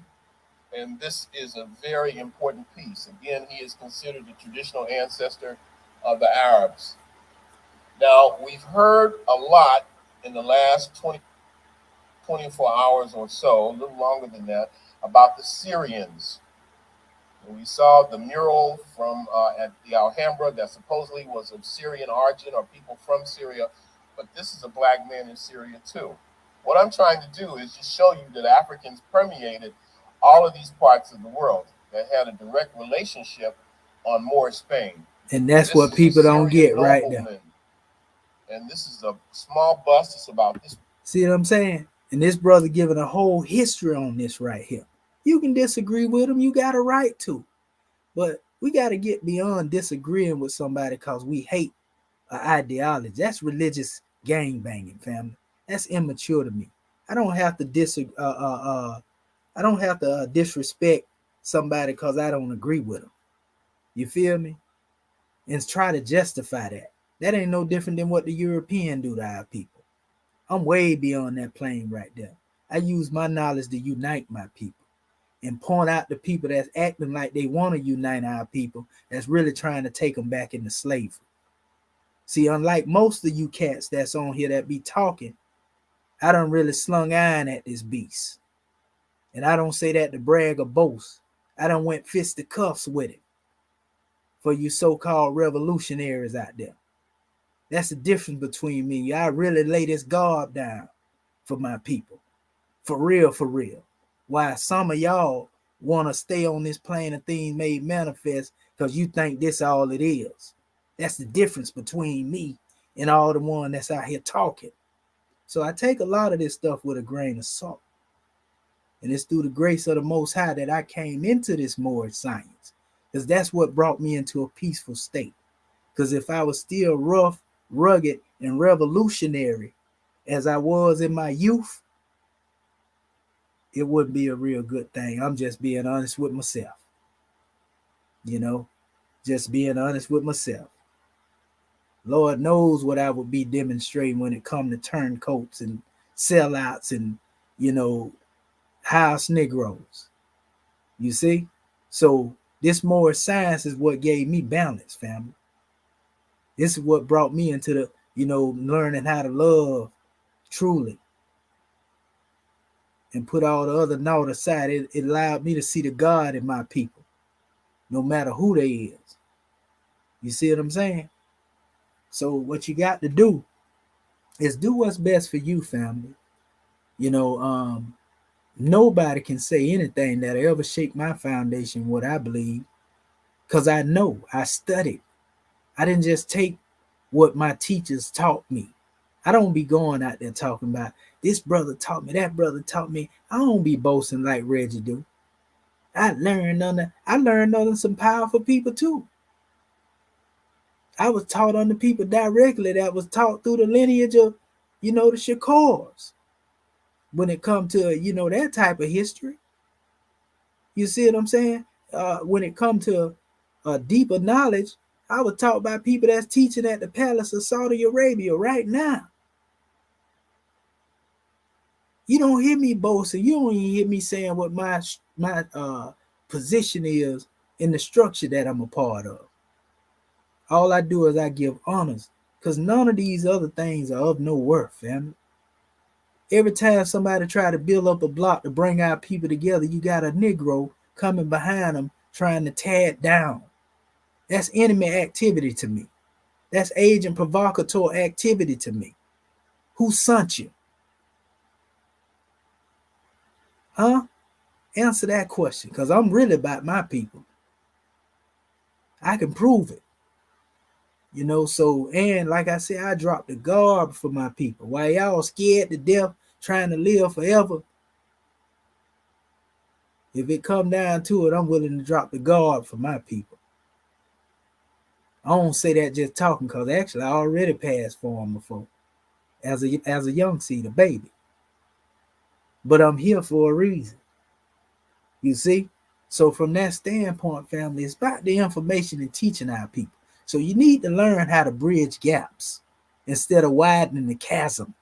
and this is a very important piece. Again, he is considered the traditional ancestor of the Arabs. Now, we've heard a lot in the last 24 hours or so, a little longer than that, about the Syrians. And we saw the mural from at the Alhambra that supposedly was of Syrian origin or people from Syria, but this is a black man in Syria too. What I'm trying to do is just show you that Africans permeated all of these parts of the world that had a direct relationship on Moorish Spain. And that's what people don't get right there. And this is a small bust. It's about this. See what I'm saying? And this brother giving a whole history on this right here. You can disagree with him. You got a right to. But we got to get beyond disagreeing with somebody because we hate an ideology. That's religious gang banging, family. That's immature to me. I don't have to disrespect somebody because I don't agree with them. You feel me? And try to justify that. That ain't no different than what the European do to our people. I'm way beyond that plane right there. I use my knowledge to unite my people and point out the people that's acting like they want to unite our people that's really trying to take them back into slavery. See, unlike most of you cats that's on here that be talking, I done really slung iron at this beast. And I don't say that to brag or boast. I done went fisticuffs with it for you so-called revolutionaries out there. That's the difference between me. I really lay this guard down for my people. For real, for real. Why some of y'all want to stay on this plane of things made manifest because you think this all it is. That's the difference between me and all the one that's out here talking. So I take a lot of this stuff with a grain of salt. And it's through the grace of the Most High that I came into this Moorish science. Because that's what brought me into a peaceful state. Because if I was still rough, rugged, and revolutionary as I was in my youth, it wouldn't be a real good thing. I'm just being honest with myself. You know, just being honest with myself. Lord knows what I would be demonstrating when it come to turncoats and sellouts and, you know, house Negroes. You see? So this more science is what gave me balance, family. This is what brought me into the, you know, learning how to love truly. And put all the other naught aside. It allowed me to see the God in my people, no matter who they is. You see what I'm saying? So what you got to do is do what's best for you, family. You know, nobody can say anything that'll ever shake my foundation, what I believe, because I know, I studied. I didn't just take what my teachers taught me. I don't be going out there talking about this brother taught me, that brother taught me. I don't be boasting like Reggie do. I learned under some powerful people too. I was taught under people directly that was taught through the lineage of, you know, the Shakars. When it comes to, you know, that type of history. You see what I'm saying? When it comes to deeper knowledge, I was taught by people that's teaching at the palace of Saudi Arabia right now. You don't hear me boasting. You don't even hear me saying what my position is in the structure that I'm a part of. All I do is I give honors because none of these other things are of no worth, family. Every time somebody try to build up a block to bring our people together, you got a Negro coming behind them trying to tear it down. That's enemy activity to me. That's agent provocateur activity to me. Who sent you? Huh? Answer that question, because I'm really about my people. I can prove it. You know, so, and like I said, I dropped the guard for my people. While y'all scared to death trying to live forever, if it come down to it, I'm willing to drop the guard for my people. I don't say that just talking, because actually I already passed for them before. as a young seed, a baby. But I'm here for a reason. You see? So from that standpoint, family, it's about the information and teaching our people. So you need to learn how to bridge gaps instead of widening the chasm.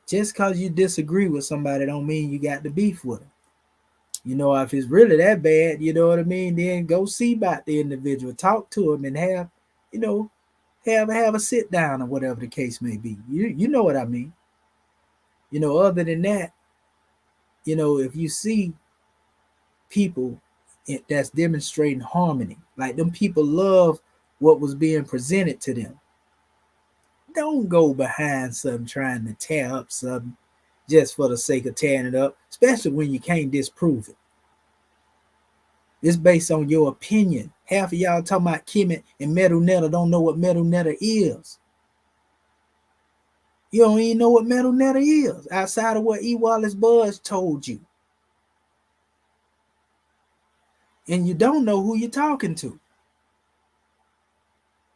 Just because you disagree with somebody don't mean you got to beef with them. You know, if it's really that bad, you know what I mean, then go see about the individual, talk to him, and have, you know, have a sit down or whatever the case may be. You know what I mean. You know, other than that, you know, if you see people that's demonstrating harmony, like them people love what was being presented to them, don't go behind something trying to tear up something just for the sake of tearing it up, especially when you can't disprove it. It's based on your opinion. Half of y'all talking about Kemet and Metal Netta don't know what Metal Netta is. You don't even know what Metal Netta is outside of what E. Wallace Buzz told you. And you don't know who you're talking to.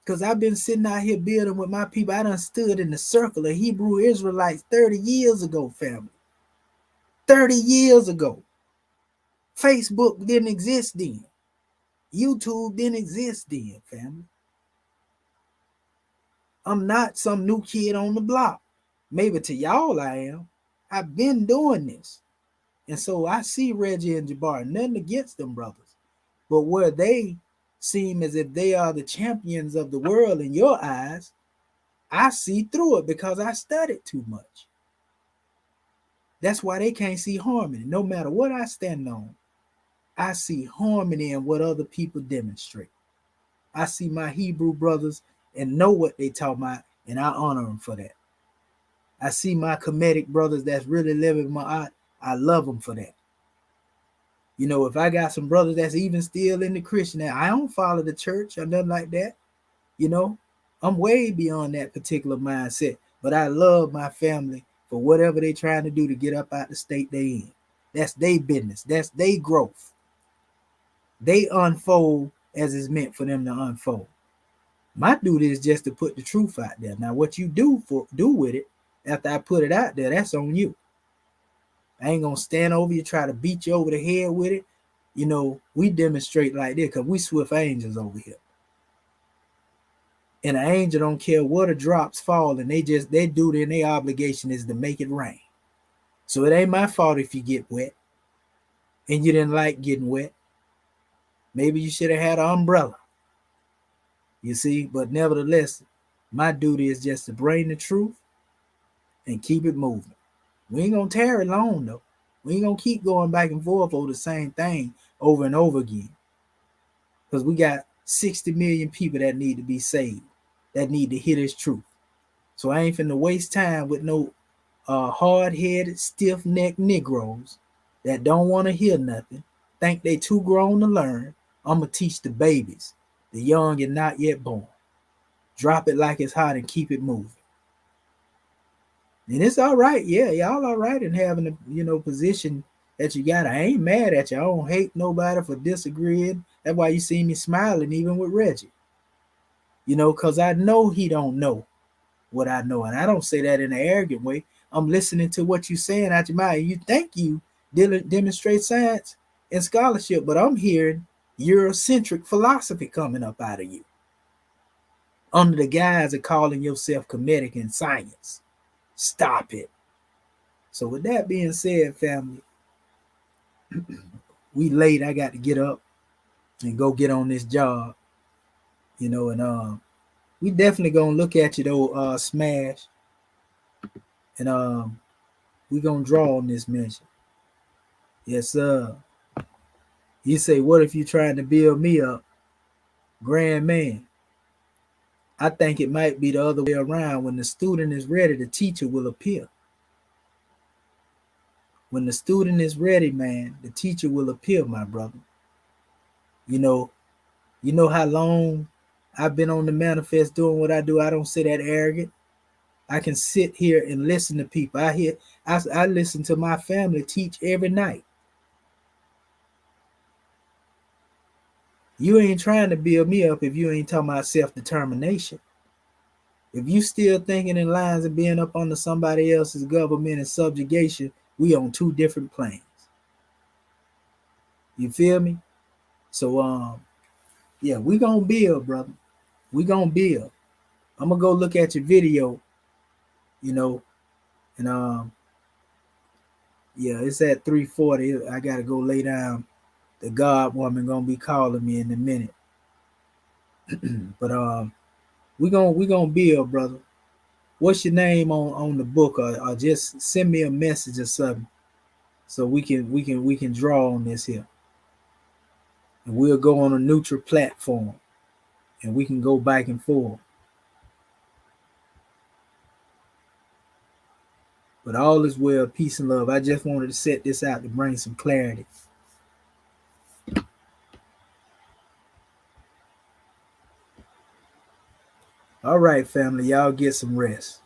Because I've been sitting out here building with my people. I done stood in the circle of Hebrew Israelites 30 years ago, family. 30 years ago. Facebook didn't exist then. YouTube didn't exist then, family. I'm not some new kid on the block. Maybe to y'all I am. I've been doing this. And so I see Reggie and Jabbar, nothing against them brothers. But where they seem as if they are the champions of the world in your eyes, I see through it because I studied too much. That's why they can't see harmony. No matter what I stand on, I see harmony in what other people demonstrate. I see my Hebrew brothers and know what they talk about, and I honor them for that. I see my Kemetic brothers that's really living my art. I love them for that. You know, if I got some brothers that's even still in the Christian, I don't follow the church or nothing like that. You know, I'm way beyond that particular mindset. But I love my family for whatever they trying to do to get up out the state they in. That's their business. That's their growth. They unfold as it's meant for them to unfold. My duty is just to put the truth out there. Now, what you do with it after I put it out there, that's on you. I ain't gonna stand over you, try to beat you over the head with it. You know, we demonstrate like this because we swift angels over here. And an angel don't care what the drops fall, and they duty and their obligation is to make it rain. So it ain't my fault if you get wet and you didn't like getting wet. Maybe you should have had an umbrella. You see, but nevertheless, my duty is just to bring the truth and keep it moving. We ain't gonna tear it long though. We ain't gonna keep going back and forth over the same thing over and over again. Because we got 60 million people that need to be saved, that need to hear this truth. So I ain't finna waste time with no hard-headed, stiff-necked Negroes that don't want to hear nothing, think they too grown to learn. I'm gonna teach the babies, the young and not yet born. Drop it like it's hot and keep it moving. And it's all right. Yeah, y'all all right in having a position that you got. I ain't mad at you. I don't hate nobody for disagreeing. That's why you see me smiling even with Reggie. Because I know he don't know what I know. And I don't say that in an arrogant way. I'm listening to what you're saying out your mouth. You think you demonstrate science and scholarship, but I'm hearing Eurocentric philosophy coming up out of you under the guise of calling yourself Kemetic in science. Stop it. So with that being said, family, we late. I got to get up and go get on this job, and we definitely gonna look at you though, Smash, and we gonna draw on this mention. Yes, sir. You say, what if you trying to build me up, grand man? I think it might be the other way around. When the student is ready, the teacher will appear. When the student is ready, man, the teacher will appear, my brother. You know how long I've been on the manifest doing what I do. I don't say that arrogant. I can sit here and listen to people. I listen to my family teach every night. You ain't trying to build me up if you ain't talking about self-determination. If you still thinking in lines of being up under somebody else's government and subjugation, we on two different planes. You feel me? So yeah, we gonna build, brother. We gonna build. I'm gonna go look at your video, you know, and yeah, it's at 3:40. I gotta go lay down. The God woman gonna be calling me in a minute. But we gonna build, brother. What's your name on the book, or just send me a message or something, so we can draw on this here, and we'll go on a neutral platform, and we can go back and forth. But all is well, peace and love. I just wanted to set this out to bring some clarity. All right, family, y'all get some rest.